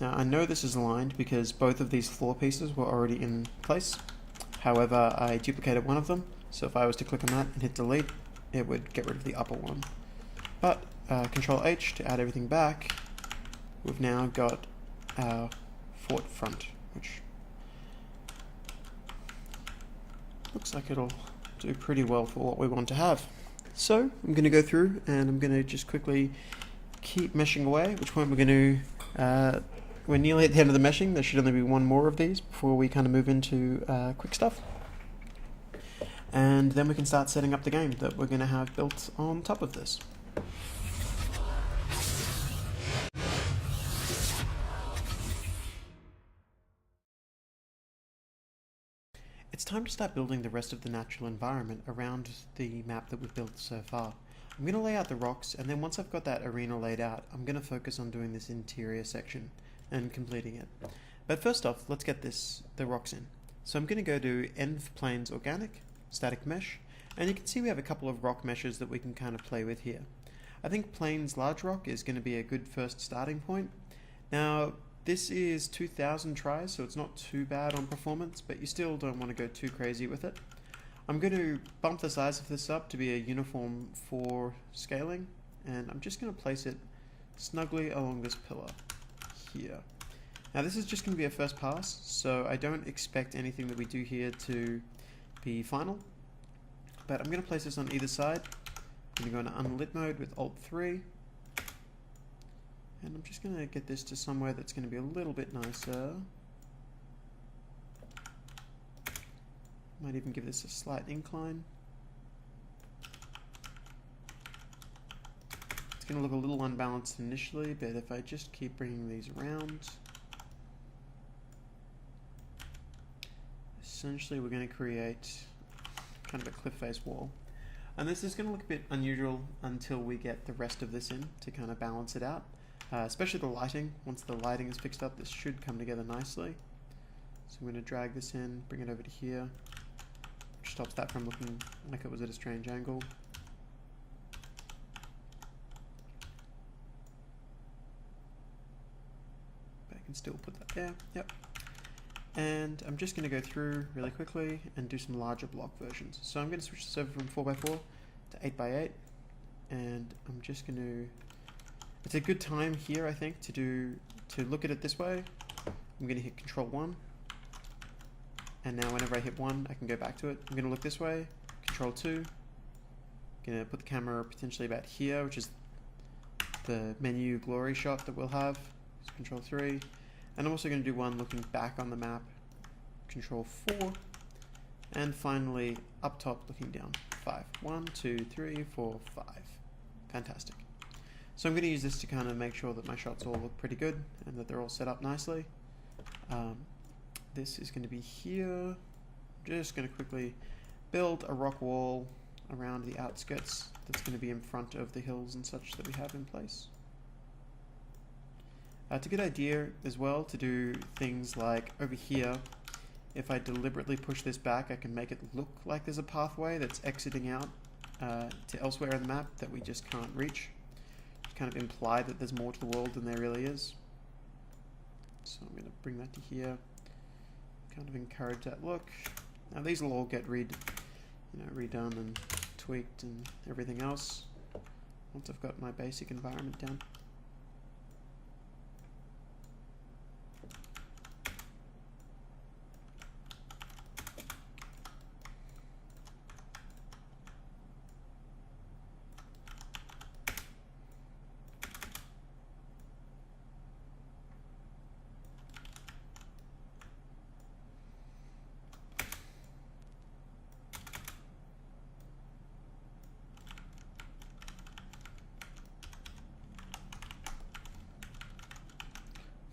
Now I know this is aligned because both of these floor pieces were already in place. However, I duplicated one of them, so if I was to click on that and hit delete, it would get rid of the upper one. But Control H to add everything back, we've now got our fort front, which looks like it'll do pretty well for what we want to have. So I'm going to go through and I'm going to just quickly keep meshing away, at which point we're going to we're nearly at the end of the meshing. There should only be one more of these before we kind of move into quick stuff. And then we can start setting up the game that we're going to have built on top of this. It's time to start building the rest of the natural environment around the map that we've built so far. I'm going to lay out the rocks, and then once I've got that arena laid out, I'm going to focus on doing this interior section and completing it. But first off, let's get the rocks in. So I'm going to go to Env Planes Organic, Static Mesh, and you can see we have a couple of rock meshes that we can kind of play with here. I think Plains Large Rock is going to be a good first starting point. Now, this is 2000 tries, so it's not too bad on performance, but you still don't want to go too crazy with it. I'm going to bump the size of this up to be a uniform 4 scaling, and I'm just going to place it snugly along this pillar here. Now this is just going to be a first pass, so I don't expect anything that we do here to be final, but I'm going to place this on either side. I'm going to go into unlit mode with Alt 3. And I'm just going to get this to somewhere that's going to be a little bit nicer. Might even give this a slight incline. It's going to look a little unbalanced initially, but if I just keep bringing these around, essentially we're going to create kind of a cliff face wall. And this is going to look a bit unusual until we get the rest of this in to kind of balance it out. Especially the lighting. Once the lighting is fixed up, this should come together nicely. So I'm going to drag this in, bring it over to here, which stops that from looking like it was at a strange angle. But I can still put that there. Yep. And I'm just going to go through really quickly and do some larger block versions. So I'm going to switch this over from 4x4 to 8x8, and I'm just going to. It's a good time here, I think, to look at it this way. I'm going to hit Control 1, and now whenever I hit 1, I can go back to it. I'm going to look this way, Control 2. I'm going to put the camera potentially about here, which is the menu glory shot that we'll have. So Control 3. And I'm also going to do one looking back on the map, Control 4. And finally, up top, looking down, 5. 1, 2, 3, 4, 5. Fantastic. So I'm going to use this to kind of make sure that my shots all look pretty good and that they're all set up nicely. This is going to be here. Just going to quickly build a rock wall around the outskirts that's going to be in front of the hills and such that we have in place. It's a good idea as well to do things like over here. If I deliberately push this back, I can make it look like there's a pathway that's exiting out to elsewhere in the map that we just can't reach. Kind of imply that there's more to the world than there really is. So I'm going to bring that to here, kind of encourage that look. Now these will all get redone and tweaked and everything else once I've got my basic environment down.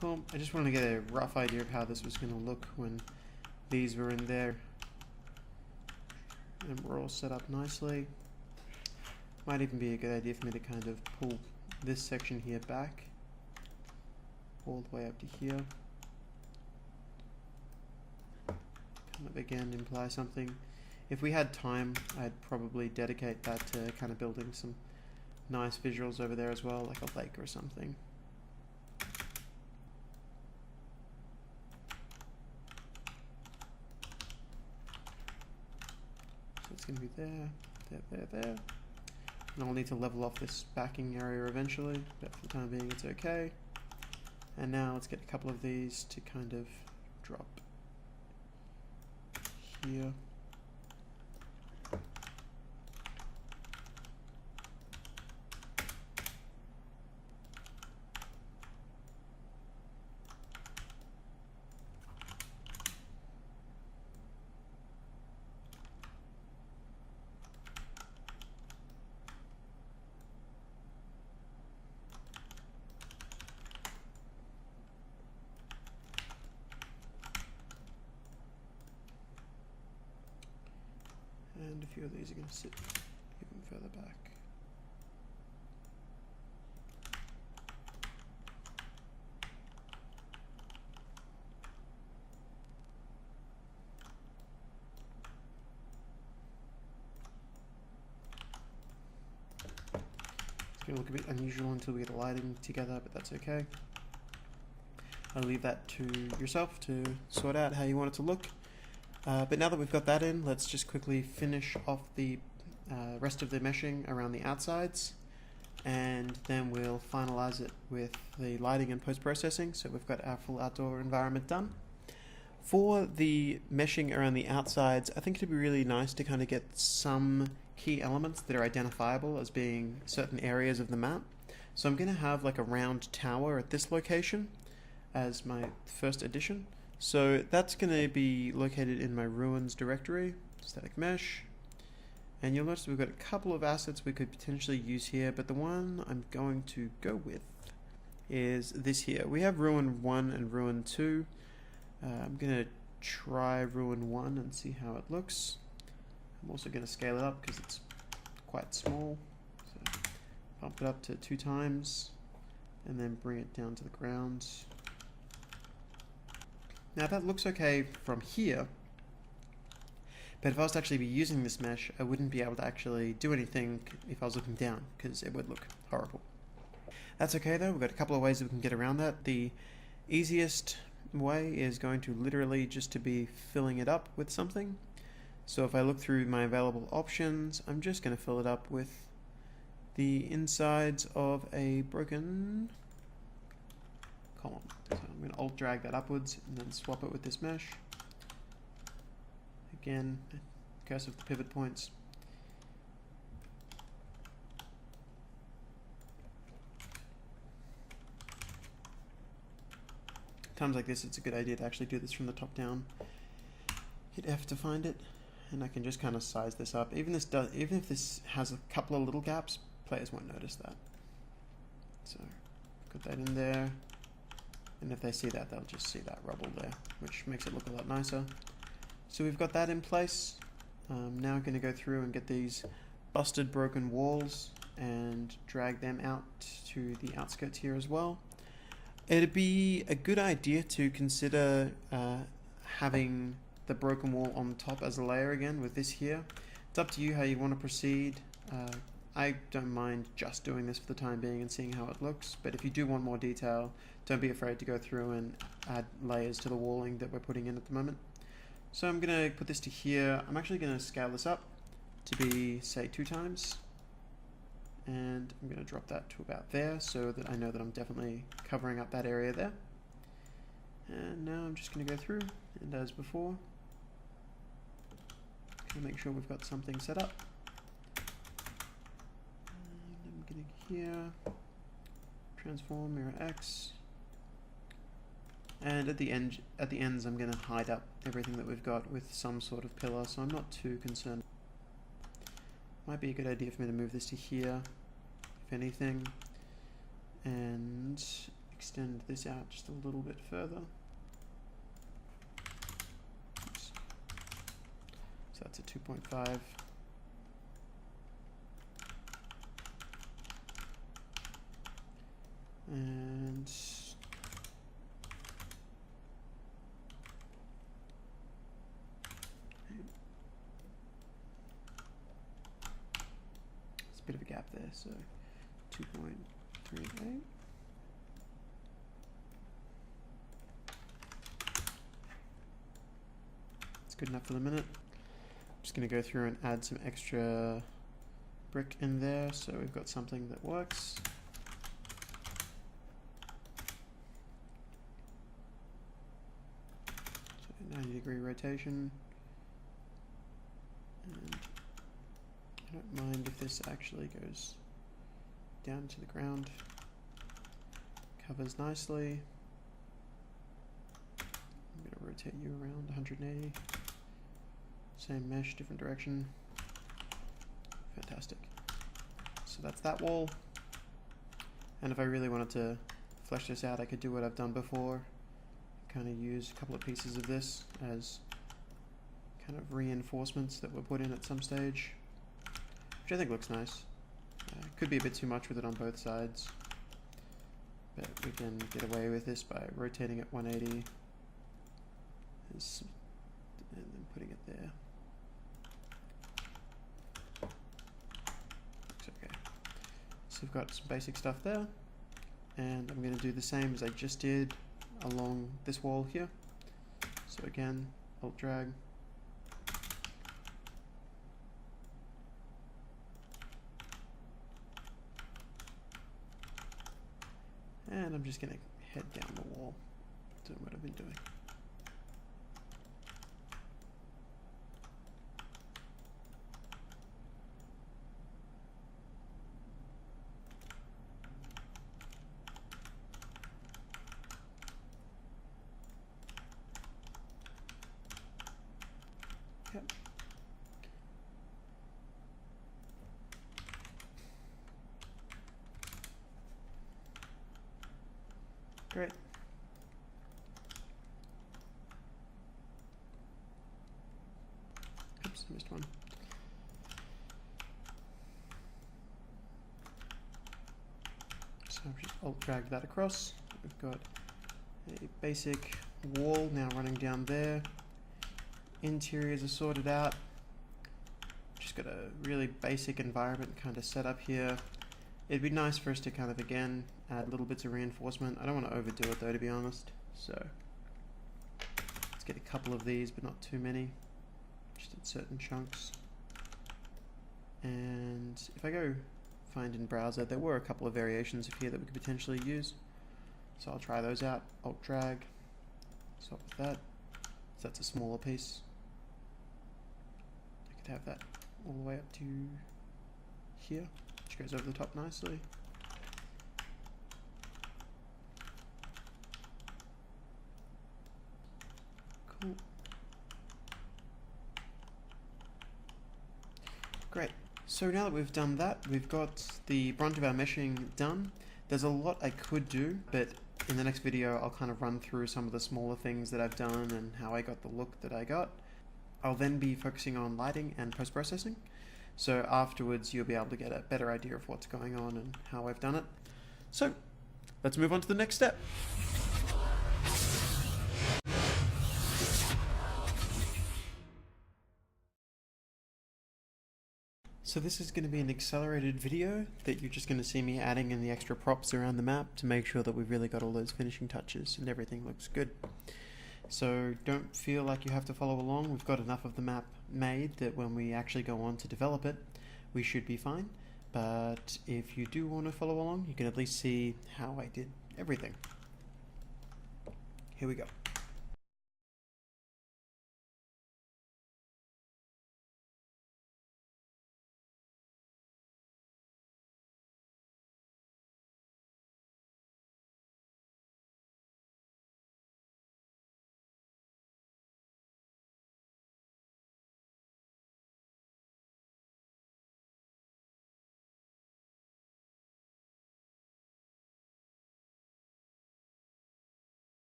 Cool. I just wanted to get a rough idea of how this was going to look when these were in there. And we're all set up nicely. Might even be a good idea for me to kind of pull this section here back all the way up to here. Kind of again imply something. If we had time, I'd probably dedicate that to kind of building some nice visuals over there as well, like a lake or something. It's going to be there. And I'll need to level off this backing area eventually, but for the time being it's okay. And now let's get a couple of these to kind of drop here. few of these are going to sit even further back. It's going to look a bit unusual until we get the lighting together, but that's okay. I'll leave that to yourself to sort out how you want it to look. But now that we've got that in, let's just quickly finish off the rest of the meshing around the outsides, and then we'll finalize it with the lighting and post-processing, so we've got our full outdoor environment done. For the meshing around the outsides, I think it'd be really nice to kind of get some key elements that are identifiable as being certain areas of the map. So I'm going to have like a round tower at this location as my first addition. So that's going to be located in my ruins directory, static mesh. And you'll notice we've got a couple of assets we could potentially use here, but the one I'm going to go with is this here. We have ruin 1 and ruin 2. I'm going to try ruin 1 and see how it looks. I'm also going to scale it up because it's quite small. So pump it up to 2 times and then bring it down to the ground. Now that looks okay from here, but if I was to actually be using this mesh, I wouldn't be able to actually do anything if I was looking down, because it would look horrible. That's okay though, we've got a couple of ways that we can get around that. The easiest way is going to literally just to be filling it up with something. So if I look through my available options, I'm just going to fill it up with the insides of a broken column. So I'm going to alt drag that upwards and then swap it with this mesh. Again, curse of the pivot points. Times like this, it's a good idea to actually do this from the top down. Hit F to find it, and I can just kind of size this up. Even if this has a couple of little gaps, players won't notice that. So put that in there. And if they see that, they'll just see that rubble there, which makes it look a lot nicer. So we've got that in place. Now I'm going to go through and get these busted broken walls and drag them out to the outskirts here as well. It'd be a good idea to consider having the broken wall on top as a layer again with this here. It's up to you how you want to proceed. I don't mind just doing this for the time being and seeing how it looks, but if you do want more detail, don't be afraid to go through and add layers to the walling that we're putting in at the moment. So I'm going to put this to here. I'm actually going to scale this up to be, say, 2 times. And I'm going to drop that to about there so that I know that I'm definitely covering up that area there. And now I'm just going to go through, and as before, make sure we've got something set up. And I'm going to here, transform, mirror X. And at the ends, I'm going to hide up everything that we've got with some sort of pillar, so I'm not too concerned. Might be a good idea for me to move this to here, if anything, and extend this out just a little bit further. Oops. So that's a 2.5. And bit of a gap there, so 2.38. It's good enough for the minute. I'm just going to go through and add some extra brick in there so we've got something that works. So 90-degree rotation. And I don't mind if this actually goes down to the ground, covers nicely. I'm going to rotate you around 180. Same mesh, different direction. Fantastic. So that's that wall. And if I really wanted to flesh this out, I could do what I've done before. Kind of use a couple of pieces of this as kind of reinforcements that were put in at some stage, which I think looks nice. Could be a bit too much with it on both sides, but we can get away with this by rotating it 180 and then putting it there. Looks okay. So we've got some basic stuff there, and I'm going to do the same as I just did along this wall here. So again, Alt drag. And I'm just going to head down the wall, doing what I've been doing. Yep. Great. Oops, missed one. So I've just alt dragged that across. We've got a basic wall now running down there. Interiors are sorted out. Just got a really basic environment kind of set up here. It'd be nice for us to kind of, again, add little bits of reinforcement. I don't want to overdo it though, to be honest. So let's get a couple of these, but not too many, just in certain chunks. And if I go find in browser, there were a couple of variations of here that we could potentially use. So I'll try those out. Alt drag, swap with that. So that's a smaller piece. I could have that all the way up to here, which goes over the top nicely. Cool. Great. So now that we've done that, we've got the brunt of our meshing done. There's a lot I could do, but in the next video I'll kind of run through some of the smaller things that I've done and how I got the look that I got. I'll then be focusing on lighting and post-processing. So afterwards you'll be able to get a better idea of what's going on and how I've done it. So let's move on to the next step. So this is going to be an accelerated video that you're just going to see me adding in the extra props around the map to make sure that we've really got all those finishing touches and everything looks good. So don't feel like you have to follow along. We've got enough of the map made that when we actually go on to develop it, we should be fine. But if you do want to follow along, you can at least see how I did everything. Here we go.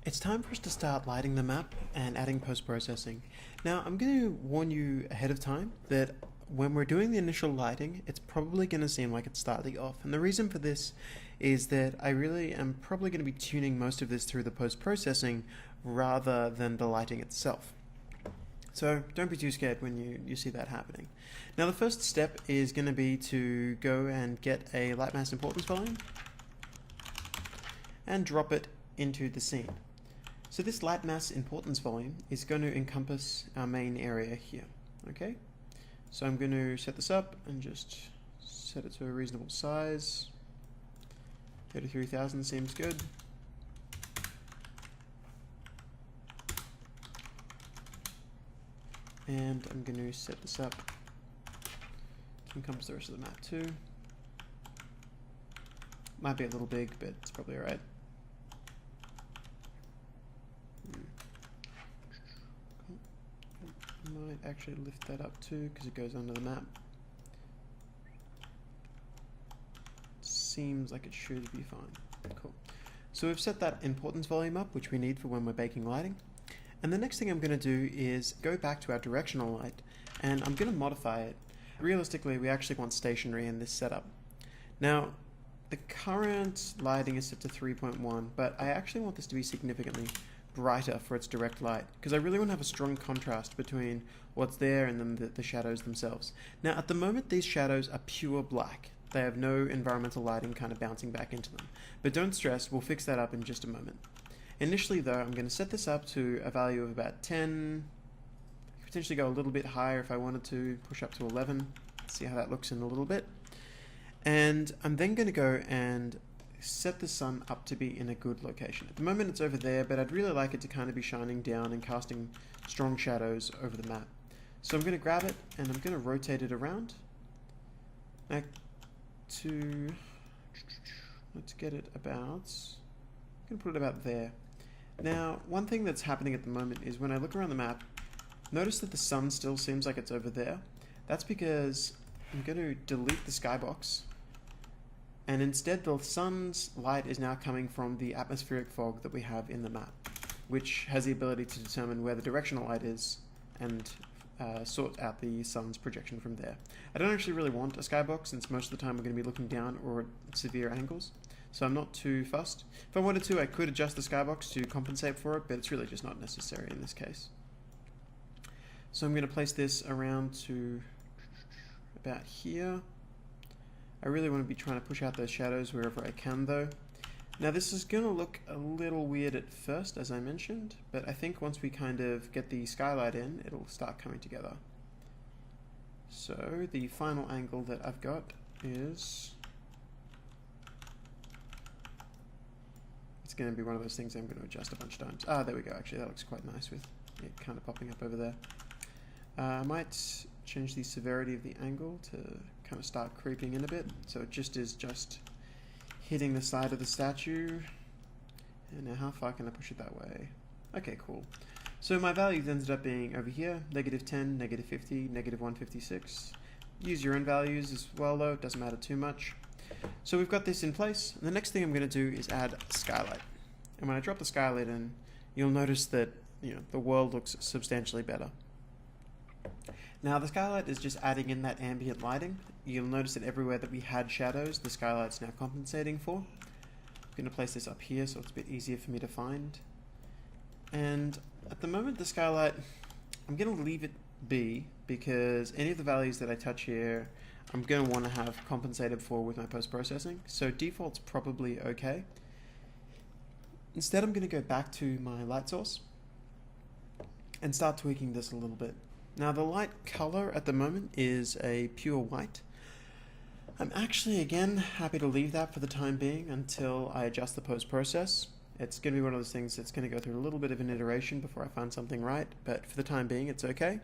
It's time for us to start lighting the map and adding post-processing. Now, I'm going to warn you ahead of time that when we're doing the initial lighting, it's probably going to seem like it's starting off. And the reason for this is that I really am probably going to be tuning most of this through the post-processing rather than the lighting itself. So don't be too scared when you see that happening. Now, the first step is going to be to go and get a light mass importance volume and drop it into the scene. So this light mass importance volume is going to encompass our main area here, okay? So I'm going to set this up and just set it to a reasonable size. 33,000 seems good. And I'm going to set this up to encompass the rest of the map too. Might be a little big, but it's probably alright. Might actually lift that up too because it goes under the map. Seems like it should be fine. Cool. So we've set that importance volume up, which we need for when we're baking lighting. And the next thing I'm going to do is go back to our directional light and I'm going to modify it. Realistically, we actually want stationary in this setup. Now, the current lighting is set to 3.1, but I actually want this to be significantly brighter for its direct light because I really want to have a strong contrast between what's there and then the shadows themselves. Now, at the moment, these shadows are pure black. They have no environmental lighting kind of bouncing back into them. But don't stress, we'll fix that up in just a moment. Initially though, I'm going to set this up to a value of about 10, potentially go a little bit higher if I wanted to, push up to 11, see how that looks in a little bit. And I'm then going to go and set the sun up to be in a good location. At the moment it's over there, but I'd really like it to kind of be shining down and casting strong shadows over the map. So I'm going to grab it and I'm going to rotate it around. Now, let's get it about, I'm going to put it about there. Now, one thing that's happening at the moment is when I look around the map, notice that the sun still seems like it's over there. That's because I'm going to delete the skybox, and instead the sun's light is now coming from the atmospheric fog that we have in the map, which has the ability to determine where the directional light is and sort out the sun's projection from there. I don't actually really want a skybox since most of the time we're going to be looking down or at severe angles, so I'm not too fussed. If I wanted to, I could adjust the skybox to compensate for it, but it's really just not necessary in this case. So I'm going to place this around to about here. I really want to be trying to push out those shadows wherever I can though. Now this is going to look a little weird at first, as I mentioned, but I think once we kind of get the skylight in, it'll start coming together. So the final angle that I've got is, it's going to be one of those things I'm going to adjust a bunch of times. Ah, there we go. Actually, that looks quite nice with it kind of popping up over there. I might change the severity of the angle to kind of start creeping in a bit, so it just is hitting the side of the statue. And now how far can I push it that way? Okay, cool. So my values ended up being over here, -10, -50, -156. Use your own values as well though, it doesn't matter too much. So we've got this in place. The next thing I'm going to do is add a skylight. And when I drop the skylight in, you'll notice that the world looks substantially better. Now the skylight is just adding in that ambient lighting. You'll notice that everywhere that we had shadows, the skylight's now compensating for. I'm going to place this up here so it's a bit easier for me to find. And at the moment the skylight, I'm going to leave it be because any of the values that I touch here, I'm going to want to have compensated for with my post-processing. So default's probably okay. Instead I'm going to go back to my light source and start tweaking this a little bit. Now the light color at the moment is a pure white. I'm actually again happy to leave that for the time being until I adjust the post-process. It's going to be one of those things that's going to go through a little bit of an iteration before I find something right, but for the time being it's okay.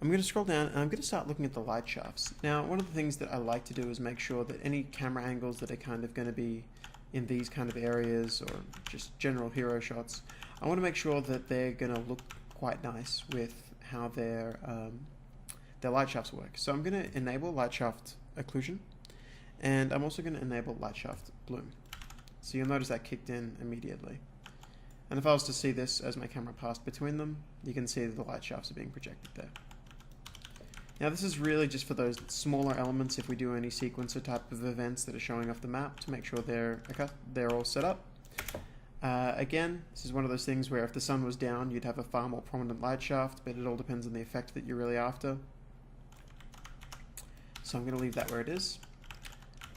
I'm going to scroll down and I'm going to start looking at the light shafts. Now one of the things that I like to do is make sure that any camera angles that are kind of going to be in these kind of areas or just general hero shots, I want to make sure that they're going to look quite nice with how their light shafts work. So I'm going to enable light shaft occlusion, and I'm also going to enable light shaft bloom. So you'll notice that kicked in immediately. And if I was to see this as my camera passed between them, you can see that the light shafts are being projected there. Now this is really just for those smaller elements if we do any sequencer type of events that are showing off the map to make sure they're all set up. Again, this is one of those things where if the sun was down, you'd have a far more prominent light shaft, but it all depends on the effect that you're really after. So I'm going to leave that where it is.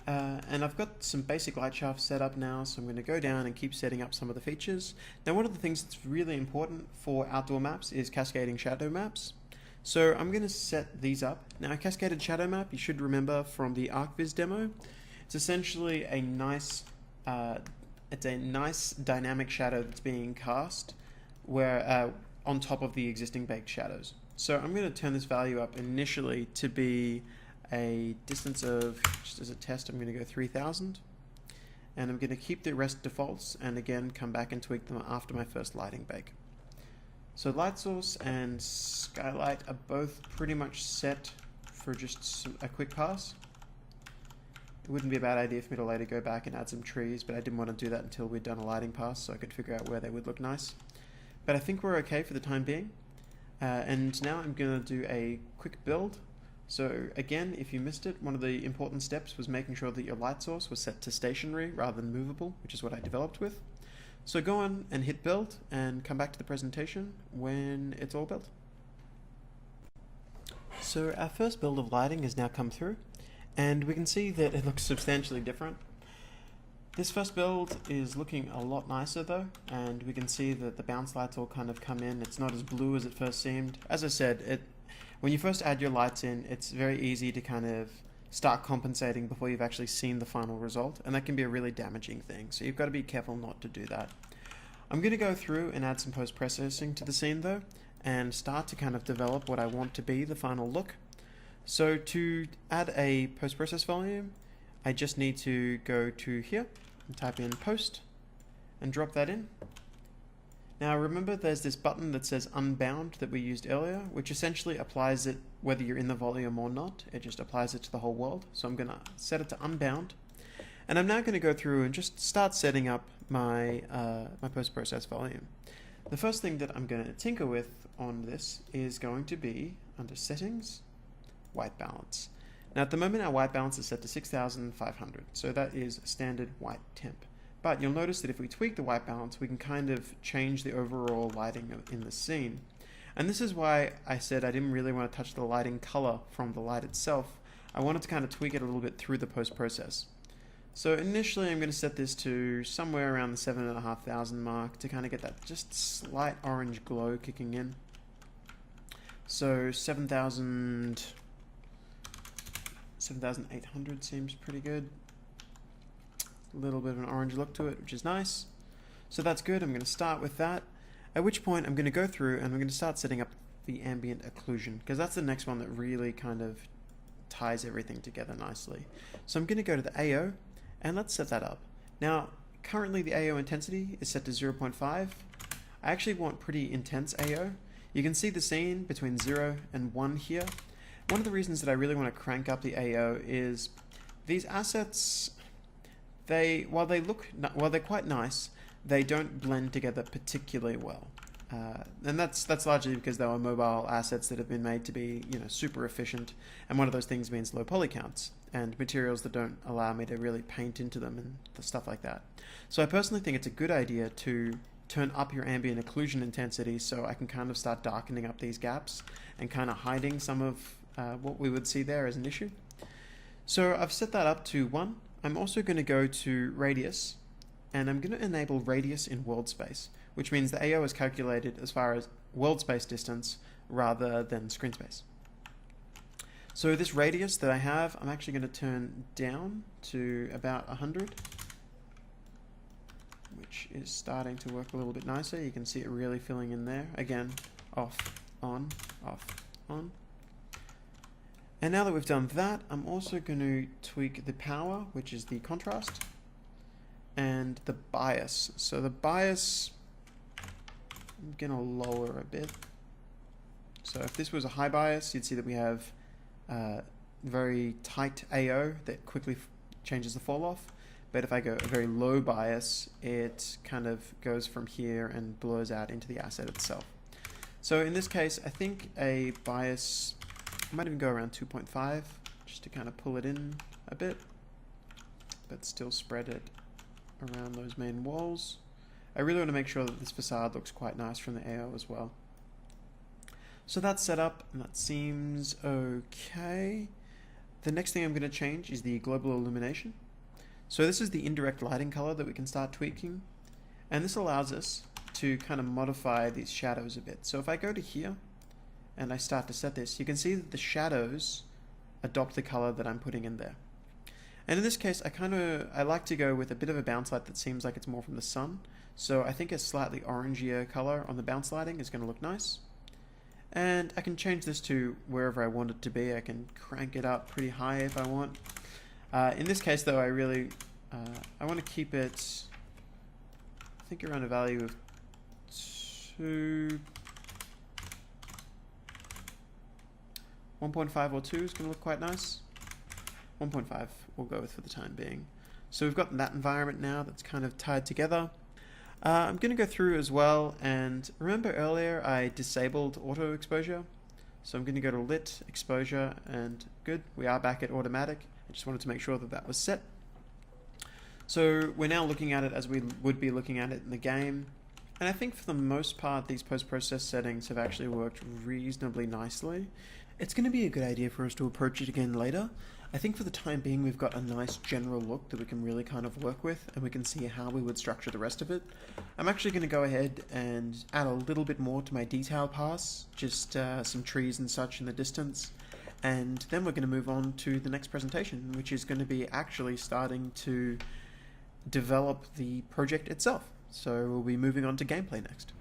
And I've got some basic light shafts set up now, so I'm going to go down and keep setting up some of the features. Now one of the things that's really important for outdoor maps is cascading shadow maps. So I'm going to set these up. Now a cascaded shadow map, you should remember from the ArcViz demo, it's essentially a nice dynamic shadow that's being cast where on top of the existing baked shadows. So I'm going to turn this value up initially to be a distance of, just as a test, I'm going to go 3000, and I'm going to keep the rest defaults and again come back and tweak them after my first lighting bake. So light source and skylight are both pretty much set for just a quick pass. It wouldn't be a bad idea for me to later go back and add some trees, but I didn't want to do that until we'd done a lighting pass so I could figure out where they would look nice. But I think we're okay for the time being. And now I'm going to do a quick build. So again, if you missed it, one of the important steps was making sure that your light source was set to stationary rather than movable, which is what I developed with. So go on and hit build and come back to the presentation when it's all built. So our first build of lighting has now come through, and we can see that it looks substantially different. This first build is looking a lot nicer though, and we can see that the bounce lights all kind of come in. It's not as blue as it first seemed. As I said, when you first add your lights in, it's very easy to kind of start compensating before you've actually seen the final result, and that can be a really damaging thing, so you've got to be careful not to do that. I'm going to go through and add some post-processing to the scene though, and start to kind of develop what I want to be the final look. So to add a post-process volume, I just need to go to here and type in post and drop that in. Now remember there's this button that says unbound that we used earlier, which essentially applies it whether you're in the volume or not. It just applies it to the whole world. So I'm going to set it to unbound. And I'm now going to go through and just start setting up my, my post-process volume. The first thing that I'm going to tinker with on this is going to be under settings, white balance. Now at the moment our white balance is set to 6500, so that is standard white temp. But you'll notice that if we tweak the white balance, we can kind of change the overall lighting in the scene. And this is why I said I didn't really want to touch the lighting color from the light itself. I wanted to kind of tweak it a little bit through the post-process. So initially I'm going to set this to somewhere around the 7,500 mark to kind of get that just slight orange glow kicking in. So 7,800 seems pretty good. A little bit of an orange look to it, which is nice. So that's good. I'm going to start with that. At which point I'm going to go through and I'm going to start setting up the ambient occlusion, because that's the next one that really kind of ties everything together nicely. So I'm going to go to the AO and let's set that up. Now currently the AO intensity is set to 0.5. I actually want pretty intense AO. You can see the scene between 0 and 1 here. One of the reasons that I really want to crank up the AO is these assets, while they're quite nice, they don't blend together particularly well. And that's largely because they are mobile assets that have been made to be, super efficient, and one of those things means low poly counts and materials that don't allow me to really paint into them and stuff like that. So I personally think it's a good idea to turn up your ambient occlusion intensity so I can kind of start darkening up these gaps and kind of hiding some of what we would see there as an issue. So I've set that up to 1. I'm also going to go to radius, and I'm going to enable radius in world space, which means the AO is calculated as far as world space distance rather than screen space. So this radius that I have, I'm actually going to turn down to about 100, which is starting to work a little bit nicer. You can see it really filling in there. Again, off, on, off, on. And now that we've done that, I'm also going to tweak the power, which is the contrast, and the bias. So the bias, I'm going to lower a bit. So if this was a high bias, you'd see that we have very tight AO that quickly changes the fall off. but if I go a very low bias, it kind of goes from here and blurs out into the asset itself. So in this case, I think a bias, I might even go around 2.5 just to kind of pull it in a bit, but still spread it around those main walls. I really want to make sure that this facade looks quite nice from the AO as well. So that's set up, and that seems okay. The next thing I'm going to change is the global illumination. So this is the indirect lighting color that we can start tweaking, and this allows us to kind of modify these shadows a bit. So if I go to here and I start to set this, you can see that the shadows adopt the color that I'm putting in there. And in this case, I like to go with a bit of a bounce light that seems like it's more from the sun. So I think a slightly orangier color on the bounce lighting is going to look nice. And I can change this to wherever I want it to be. I can crank it up pretty high if I want. In this case, though, I want to keep it, I think, around a value of 1.5 or 2 is going to look quite nice. 1.5 we'll go with for the time being. So we've got that environment now that's kind of tied together. I'm going to go through as well, and remember earlier I disabled auto exposure. So I'm going to go to lit exposure, and good, we are back at automatic. I just wanted to make sure that that was set. So we're now looking at it as we would be looking at it in the game. And I think for the most part, these post-process settings have actually worked reasonably nicely. It's going to be a good idea for us to approach it again later. I think for the time being, we've got a nice general look that we can really kind of work with, and we can see how we would structure the rest of it. I'm actually going to go ahead and add a little bit more to my detail pass, just some trees and such in the distance. And then we're going to move on to the next presentation, which is going to be actually starting to develop the project itself. So we'll be moving on to gameplay next.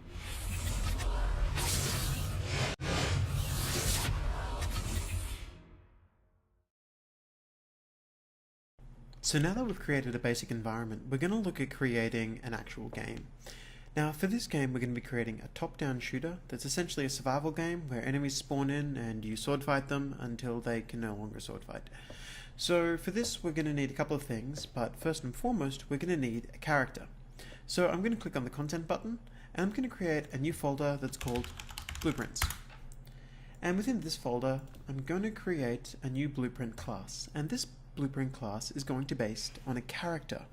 So now that we've created a basic environment, we're going to look at creating an actual game. Now for this game, we're going to be creating a top-down shooter that's essentially a survival game where enemies spawn in and you sword fight them until they can no longer sword fight. So for this, we're going to need a couple of things, but first and foremost, we're going to need a character. So I'm going to click on the content button, and I'm going to create a new folder that's called blueprints. And within this folder, I'm going to create a new blueprint class, and this blueprint class is going to be based on a character.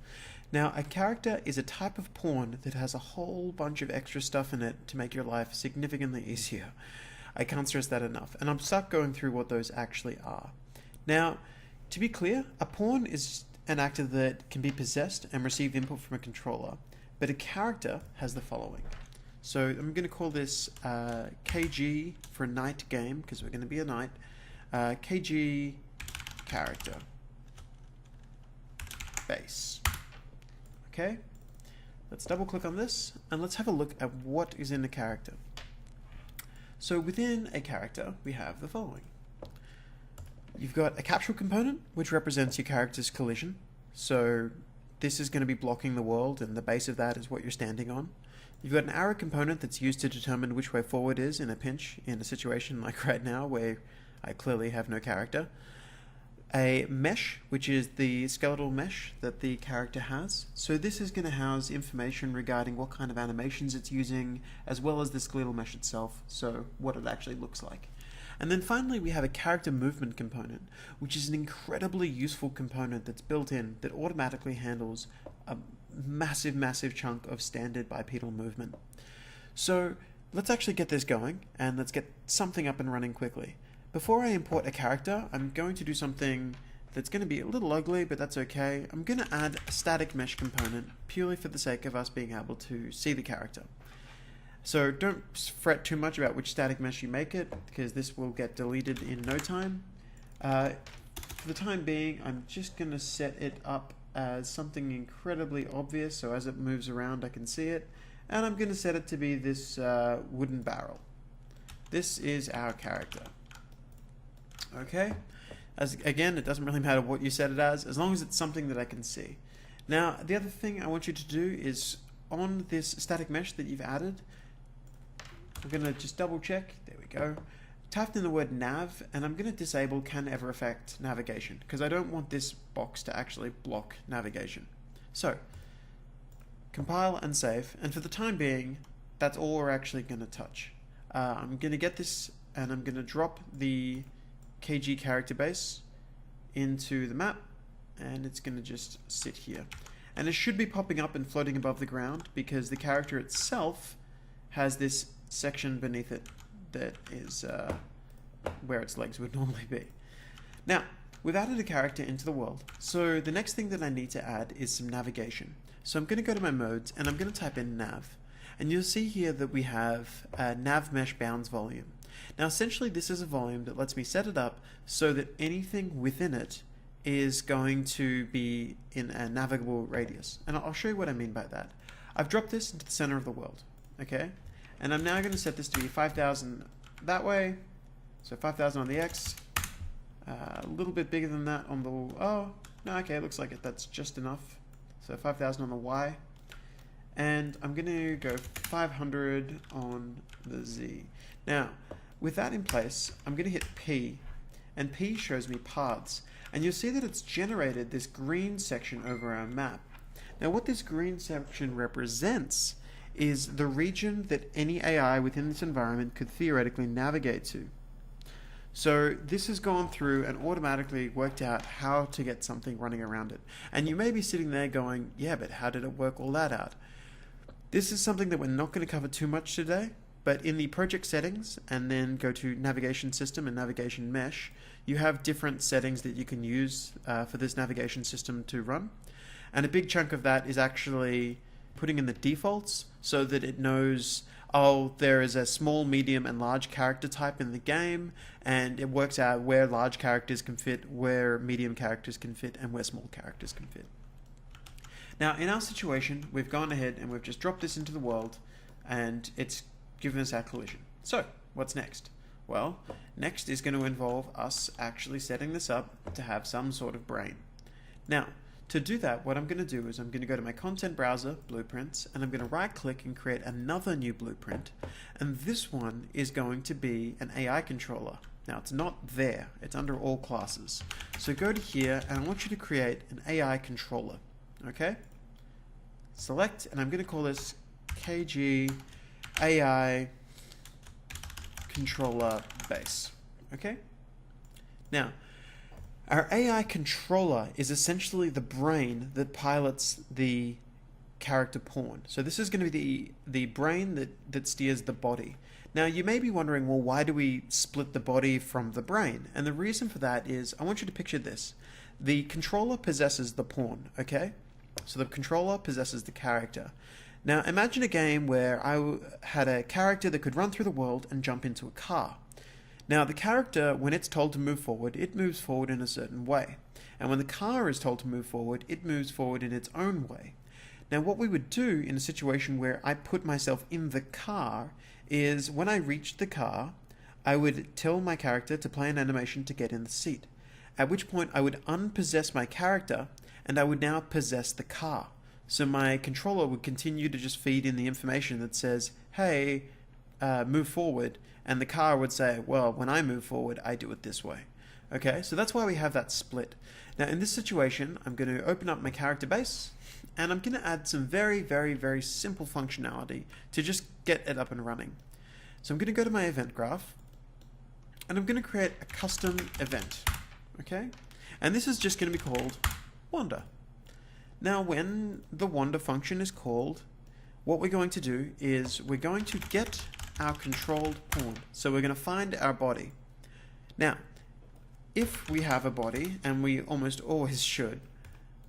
Now, a character is a type of pawn that has a whole bunch of extra stuff in it to make your life significantly easier. I can't stress that enough, and I'm stuck going through what those actually are. Now, to be clear, a pawn is an actor that can be possessed and receive input from a controller, but a character has the following. So I'm going to call this KG for a knight game, because we're going to be a knight. KG character base. Okay, let's double click on this and let's have a look at what is in the character. So within a character, we have the following. You've got a capsule component, which represents your character's collision. So this is going to be blocking the world, and the base of that is what you're standing on. You've got an arrow component that's used to determine which way forward is in a pinch, in a situation like right now where I clearly have no character. A mesh, which is the skeletal mesh that the character has. So this is going to house information regarding what kind of animations it's using, as well as the skeletal mesh itself, so what it actually looks like. And then finally we have a character movement component, which is an incredibly useful component that's built in that automatically handles a massive chunk of standard bipedal movement. So let's actually get this going, and let's get something up and running quickly. Before I import a character, I'm going to do something that's going to be a little ugly, but that's okay. I'm going to add a static mesh component purely for the sake of us being able to see the character. So don't fret too much about which static mesh you make it, because this will get deleted in no time. For the time being, I'm just going to set it up as something incredibly obvious, so as it moves around I can see it. And I'm going to set it to be this wooden barrel. This is our character. Okay, again, it doesn't really matter what you set it as long as it's something that I can see. Now, the other thing I want you to do is, on this static mesh that you've added, I'm going to just double check, there we go, typed in the word nav, and I'm going to disable can ever affect navigation, because I don't want this box to actually block navigation. So, compile and save, and for the time being, that's all we're actually going to touch. I'm going to get this, and I'm going to drop the KG character base into the map, and it's going to just sit here. And it should be popping up and floating above the ground because the character itself has this section beneath it that is where its legs would normally be. Now, we've added a character into the world, so the next thing that I need to add is some navigation. So I'm going to go to my modes and I'm going to type in nav. And you'll see here that we have nav mesh bounds volume. Now essentially this is a volume that lets me set it up so that anything within it is going to be in a navigable radius. And I'll show you what I mean by that. I've dropped this into the center of the world, okay? And I'm now going to set this to be 5,000 that way, so 5,000 on the X, a little bit bigger than that on the, oh, no, okay, it looks like that's just enough. So 5,000 on the Y, and I'm going to go 500 on the Z. Now, with that in place, I'm going to hit P, and P shows me paths. And you'll see that it's generated this green section over our map. Now what this green section represents is the region that any AI within this environment could theoretically navigate to. So this has gone through and automatically worked out how to get something running around it. And you may be sitting there going, yeah, but how did it work all that out? This is something that we're not going to cover too much today, but in the project settings and then go to navigation system and navigation mesh, you have different settings that you can use for this navigation system to run. And a big chunk of that is actually putting in the defaults so that it knows, oh, there is a small, medium, and large character type in the game, and it works out where large characters can fit, where medium characters can fit, and where small characters can fit. Now, in our situation, we've gone ahead and we've just dropped this into the world, and it's given us our collision. So, what's next? Well, next is going to involve us actually setting this up to have some sort of brain. Now, to do that, what I'm going to do is I'm going to go to my content browser, blueprints, and I'm going to right click and create another new blueprint. And this one is going to be an AI controller. Now, it's not there, it's under all classes. So go to here and I want you to create an AI controller. Okay? Select, and I'm going to call this KG AI controller base. Okay? Now, our AI controller is essentially the brain that pilots the character pawn. So this is going to be the brain that steers the body. Now you may be wondering, well, why do we split the body from the brain? And the reason for that is, I want you to picture this. The controller possesses the pawn, okay? So the controller possesses the character. Now imagine a game where I had a character that could run through the world and jump into a car. Now the character, when it's told to move forward, it moves forward in a certain way. And when the car is told to move forward, it moves forward in its own way. Now what we would do in a situation where I put myself in the car is when I reached the car, I would tell my character to play an animation to get in the seat. At which point I would unpossess my character and I would now possess the car. So my controller would continue to just feed in the information that says, hey, move forward. And the car would say, well, when I move forward, I do it this way. Okay, so that's why we have that split. Now in this situation, I'm going to open up my character base and I'm going to add some very, very, very simple functionality to just get it up and running. So I'm going to go to my event graph and I'm going to create a custom event. Okay, and this is just going to be called wander. Now when the wander function is called, what we're going to do is we're going to get our controlled pawn. So we're going to find our body. Now, if we have a body, and we almost always should,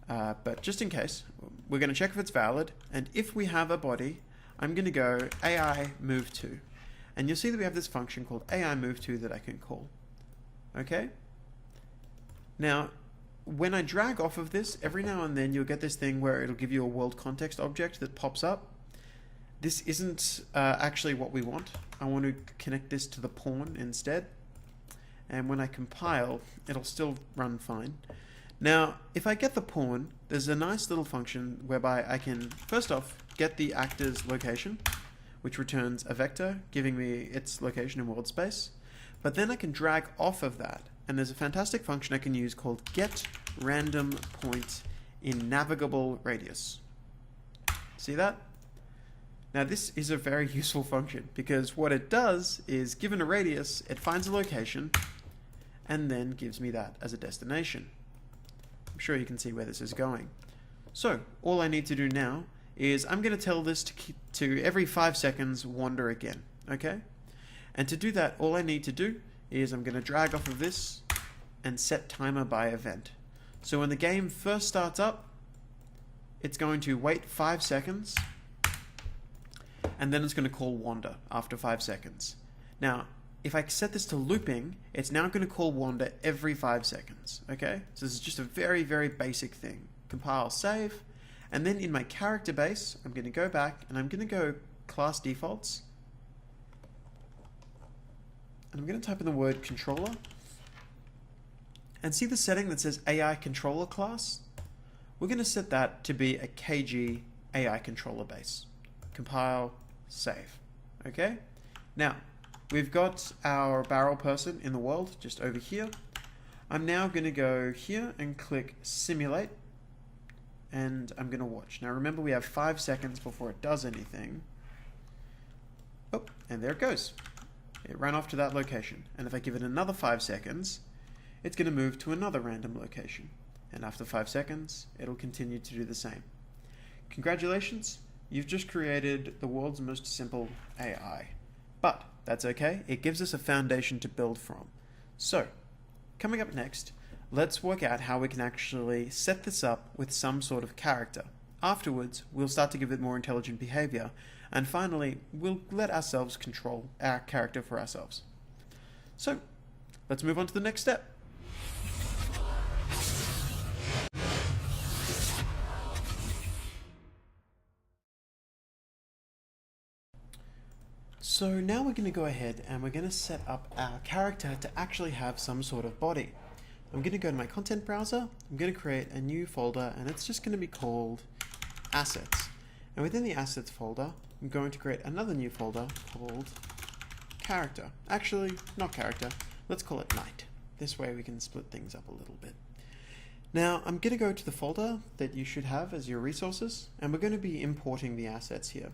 but just in case, we're going to check if it's valid, and if we have a body, I'm going to go AI move to. And you'll see that we have this function called AI move to that I can call. Okay? Now, when I drag off of this, every now and then you'll get this thing where it'll give you a world context object that pops up. This isn't actually what we want. I want to connect this to the pawn instead. And when I compile, it'll still run fine. Now, if I get the pawn, there's a nice little function whereby I can, first off, get the actor's location, which returns a vector, giving me its location in world space. But then I can drag off of that, and there's a fantastic function I can use called get random point in navigable radius. See that? Now this is a very useful function because what it does is, given a radius, it finds a location and then gives me that as a destination. I'm sure you can see where this is going. So all I need to do now is I'm going to tell this to every 5 seconds wander again, okay? And to do that, all I need to do is I'm going to drag off of this and set timer by event. So when the game first starts up, it's going to wait 5 seconds, and then it's going to call wander after 5 seconds. Now, if I set this to looping, it's now going to call wander every 5 seconds, okay? So this is just a very, very basic thing. Compile, save, and then in my character base, I'm going to go back and I'm going to go class defaults, and I'm going to type in the word controller, and see the setting that says AI controller class? We're going to set that to be a KG AI controller base. Compile, save, okay? Now, we've got our barrel person in the world just over here. I'm now going to go here and click simulate, and I'm going to watch. Now remember, we have 5 seconds before it does anything. Oh, and there it goes. It ran off to that location. And if I give it another 5 seconds, it's going to move to another random location. And after 5 seconds, it'll continue to do the same. Congratulations, you've just created the world's most simple AI. But that's okay, it gives us a foundation to build from. So, coming up next, let's work out how we can actually set this up with some sort of character. Afterwards, we'll start to give it more intelligent behavior, and finally, we'll let ourselves control our character for ourselves. So, let's move on to the next step. So now we're going to go ahead and we're going to set up our character to actually have some sort of body. I'm going to go to my content browser, I'm going to create a new folder, and it's just going to be called assets. And within the assets folder, I'm going to create another new folder called character. Actually, not character, let's call it night. This way we can split things up a little bit. Now I'm going to go to the folder that you should have as your resources, and we're going to be importing the assets here.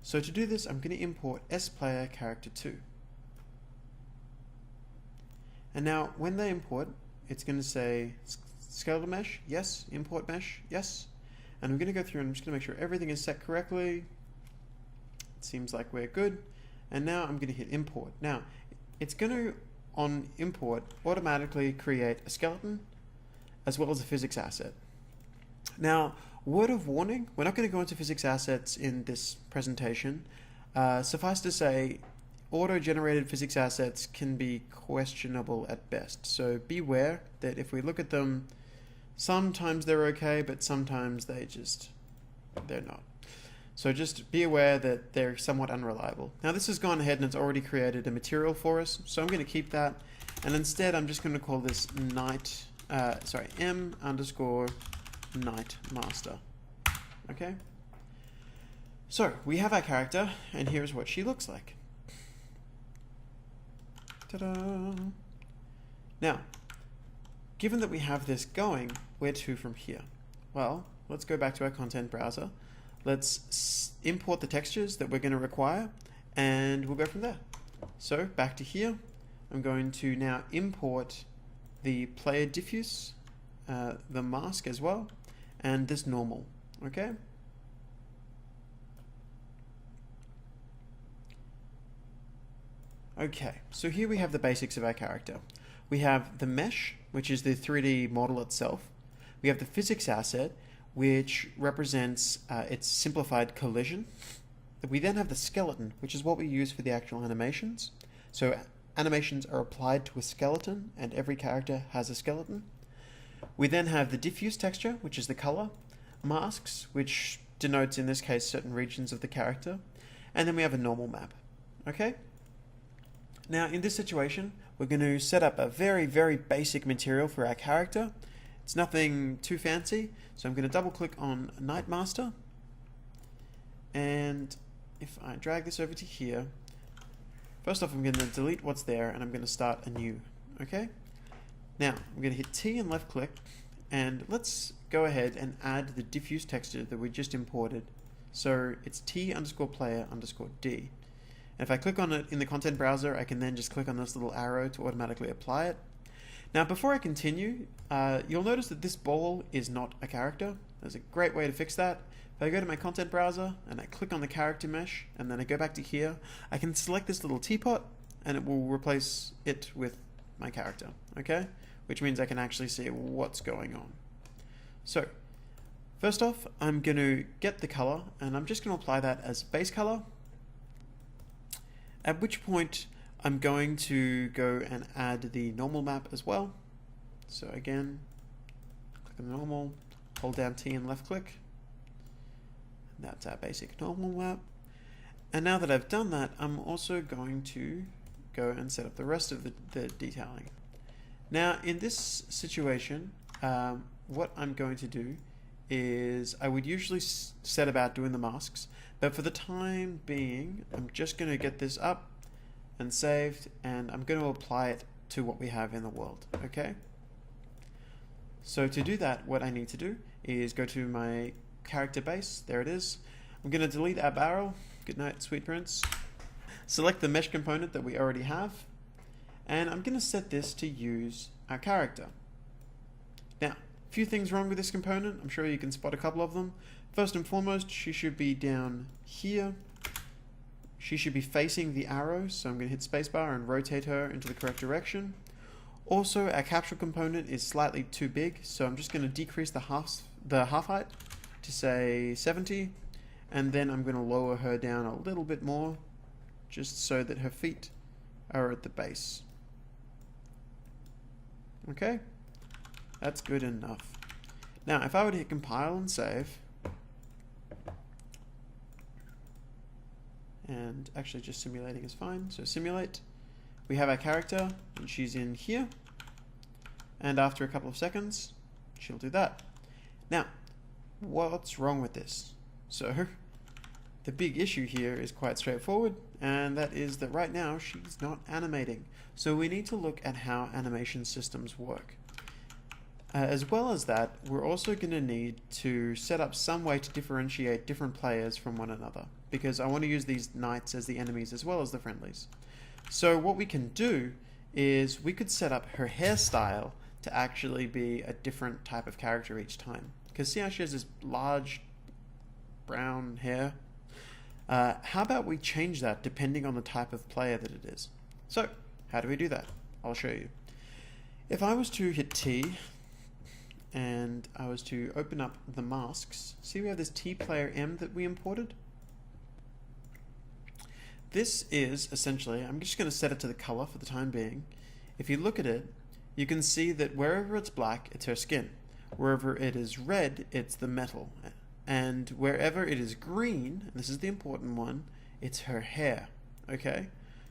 So to do this, I'm going to import sPlayer character 2. And now when they import, it's going to say skeletal mesh, yes, import mesh, yes. And I'm going to go through and I'm just going to make sure everything is set correctly. It seems like we're good. And now I'm going to hit import. Now, it's going to, on import, automatically create a skeleton as well as a physics asset. Now, word of warning, we're not going to go into physics assets in this presentation. Suffice to say, auto-generated physics assets can be questionable at best. So beware that if we look at them, sometimes they're okay, but sometimes they're not. So just be aware that they're somewhat unreliable. Now this has gone ahead and it's already created a material for us, so I'm going to keep that. And instead, I'm just going to call this m_night master. Okay? So, we have our character, and here's what she looks like. Ta-da! Now, given that we have this going, where to from here? Well, let's go back to our content browser. Let's import the textures that we're going to require, and we'll go from there. So, back to here, I'm going to now import the player diffuse, the mask as well, and this normal, okay? Okay, so here we have the basics of our character. We have the mesh, which is the 3D model itself. We have the physics asset, which represents its simplified collision. We then have the skeleton, which is what we use for the actual animations. So animations are applied to a skeleton, and every character has a skeleton. We then have the diffuse texture, which is the color, masks, which denotes in this case certain regions of the character, and then we have a normal map. Okay? Now in this situation, we're going to set up a very, very basic material for our character. It's nothing too fancy, so I'm going to double click on Night Master, and if I drag this over to here, first off I'm going to delete what's there and I'm going to start anew. Okay? Now I'm going to hit T and left click, And let's go ahead and add the diffuse texture that we just imported. So it's T_player_D. And if I click on it in the content browser, I can then just click on this little arrow to automatically apply it. Now, before I continue, you'll notice that this ball is not a character. There's a great way to fix that. If I go to my content browser and I click on the character mesh and then I go back to here, I can select this little teapot and it will replace it with my character, okay? Which means I can actually see what's going on. So, first off, I'm going to get the color and I'm just going to apply that as base color. At which point, I'm going to go and add the normal map as well. So again, click on the normal, hold down T and left click. That's our basic normal map. And now that I've done that, I'm also going to go and set up the rest of the detailing. Now, in this situation, what I'm going to do is I would usually set about doing the masks, but for the time being, I'm just going to get this up and saved, and I'm going to apply it to what we have in the world, okay? So to do that, what I need to do is go to my character base. There it is. I'm going to delete our barrel. Good night, sweet prince. Select the mesh component that we already have, and I'm going to set this to use our character. Now, a few things wrong with this component. I'm sure you can spot a couple of them. First and foremost, she should be down here. She should be facing the arrow, so I'm going to hit spacebar and rotate her into the correct direction. Also, our capsule component is slightly too big, so I'm just going to decrease the half height to say 70, and then I'm going to lower her down a little bit more, just so that her feet are at the base. Okay, that's good enough. Now, if I were to hit compile and save, and actually just simulating is fine, so simulate, we have our character, and she's in here, and after a couple of seconds, she'll do that. Now, what's wrong with this? So, the big issue here is quite straightforward, and that is that right now she's not animating. So we need to look at how animation systems work. As well as that, we're also going to need to set up some way to differentiate different players from one another, because I want to use these knights as the enemies as well as the friendlies. So what we can do is we could set up her hairstyle to actually be a different type of character each time. Because see how she has this large brown hair? How about we change that depending on the type of player that it is? So, how do we do that? I'll show you. If I was to hit T, and I was to open up the masks, see we have this T player M that we imported? This is essentially, I'm just going to set it to the color for the time being. If you look at it, you can see that wherever it's black, it's her skin. Wherever it is red, it's the metal. And wherever it is green, and this is the important one, it's her hair. Okay?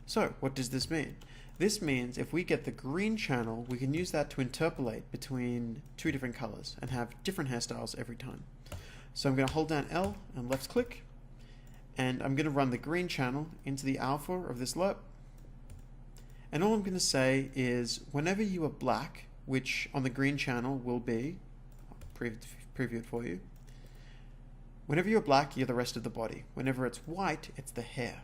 So, what does this mean? This means if we get the green channel, we can use that to interpolate between two different colors and have different hairstyles every time. So I'm going to hold down L and left click, and I'm going to run the green channel into the alpha of this lerp. And all I'm going to say is whenever you are black, which on the green channel will be, I'll preview it for you. Whenever you're black, you're the rest of the body. Whenever it's white, it's the hair.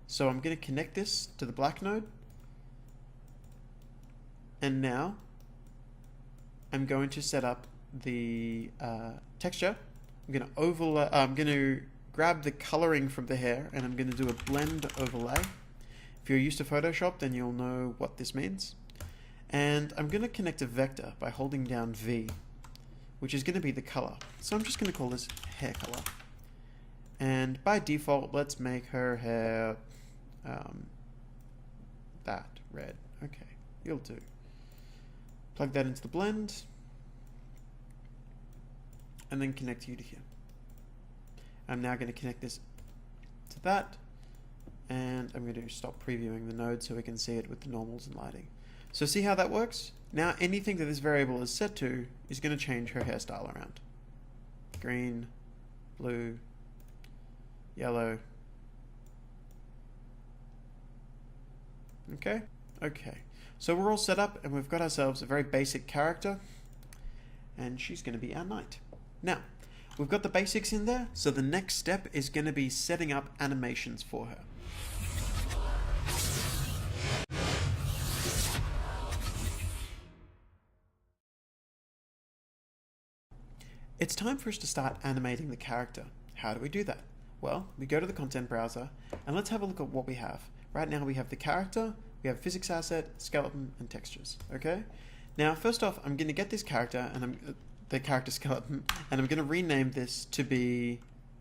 So I'm going to connect this to the black node. And now I'm going to set up the texture. I'm going to grab the coloring from the hair and I'm going to do a blend overlay. If you're used to Photoshop, then you'll know what this means. And I'm going to connect a vector by holding down V, which is going to be the color. So I'm just going to call this hair color. And by default, let's make her hair that red. Okay, you'll do. Plug that into the blend, and then connect you to here. I'm now going to connect this to that, and I'm going to stop previewing the node so we can see it with the normals and lighting. So see how that works? Now anything that this variable is set to is going to change her hairstyle around. Green, blue, yellow. Okay? Okay. So we're all set up and we've got ourselves a very basic character. and she's going to be our knight. Now, we've got the basics in there, so the next step is going to be setting up animations for her. It's time for us to start animating the character. How do we do that? Well, we go to the content browser, and let's have a look at what we have. Right now we have the character, we have physics asset, skeleton, and textures, okay? Now, first off, I'm going to get this character, and the character skeleton, and I'm going to rename this to be,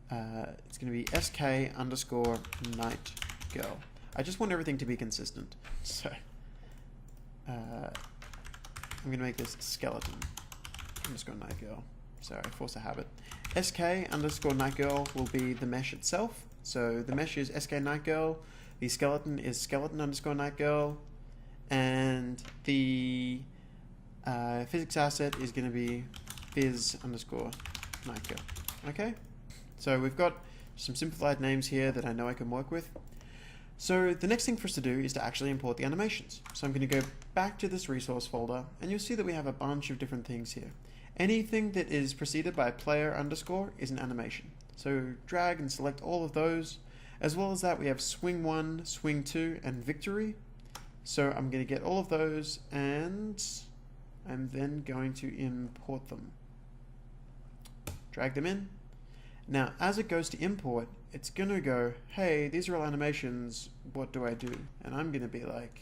it's going to be sk_night girl. I just want everything to be consistent, so I'm going to make this skeleton _night girl. Sorry, force a habit. sk_night girl will be the mesh itself. So the mesh is sk night girl, the skeleton is skeleton _night girl, and the physics asset is going to be phys_night girl. Okay? So we've got some simplified names here that I know I can work with. So the next thing for us to do is to actually import the animations. So I'm going to go back to this resource folder, and you'll see that we have a bunch of different things here. Anything that is preceded by player underscore is an animation. So drag and select all of those. As well as that, we have swing 1, swing 2, and victory. So I'm going to get all of those, and I'm then going to import them. Drag them in. Now, as it goes to import, it's going to go, hey, these are all animations, what do I do? And I'm going to be like,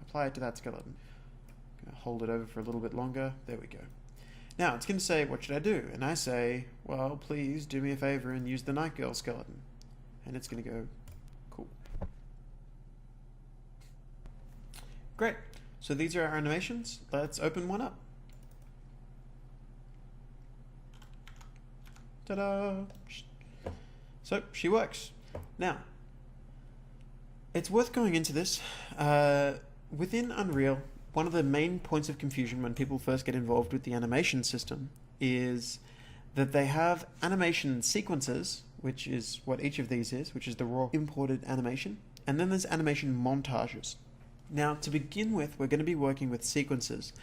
apply it to that skeleton. I'm going to hold it over for a little bit longer. There we go. Now, it's going to say, what should I do? And I say, well, please do me a favor and use the night girl skeleton. And it's going to go, cool. Great. So these are our animations. Let's open one up. Ta-da! So she works. Now, it's worth going into this. Within Unreal, one of the main points of confusion when people first get involved with the animation system is that they have animation sequences, which is what each of these is, which is the raw imported animation, and then there's animation montages. Now, to begin with, we're going to be working with sequences,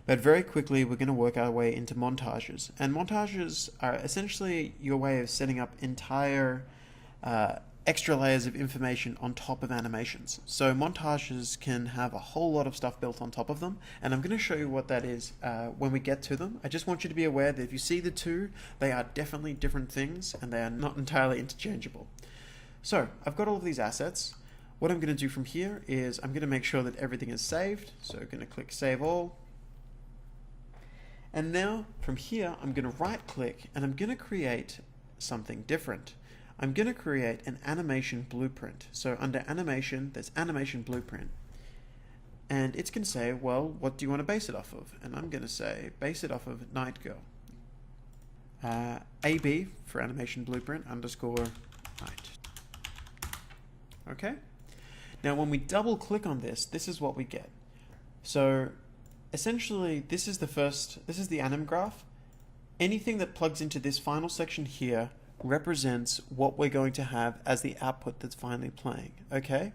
but very quickly we're going to work our way into montages. And montages are essentially your way of setting up entire extra layers of information on top of animations. So montages can have a whole lot of stuff built on top of them, and I'm going to show you what that is when we get to them. I just want you to be aware that if you see the two, they are definitely different things, and they are not entirely interchangeable. So I've got all of these assets. What I'm going to do from here is I'm going to make sure that everything is saved. So I'm going to click Save All. And now from here, I'm going to right click and I'm going to create something different. I'm going to create an animation blueprint. So under animation, there's animation blueprint. And it's going to say, well, what do you want to base it off of? And I'm going to say, base it off of Night Girl. AB for animation blueprint _night. Okay? Now when we double click on this, this is what we get. So essentially, this is the anim graph. Anything that plugs into this final section here represents what we're going to have as the output that's finally playing, okay?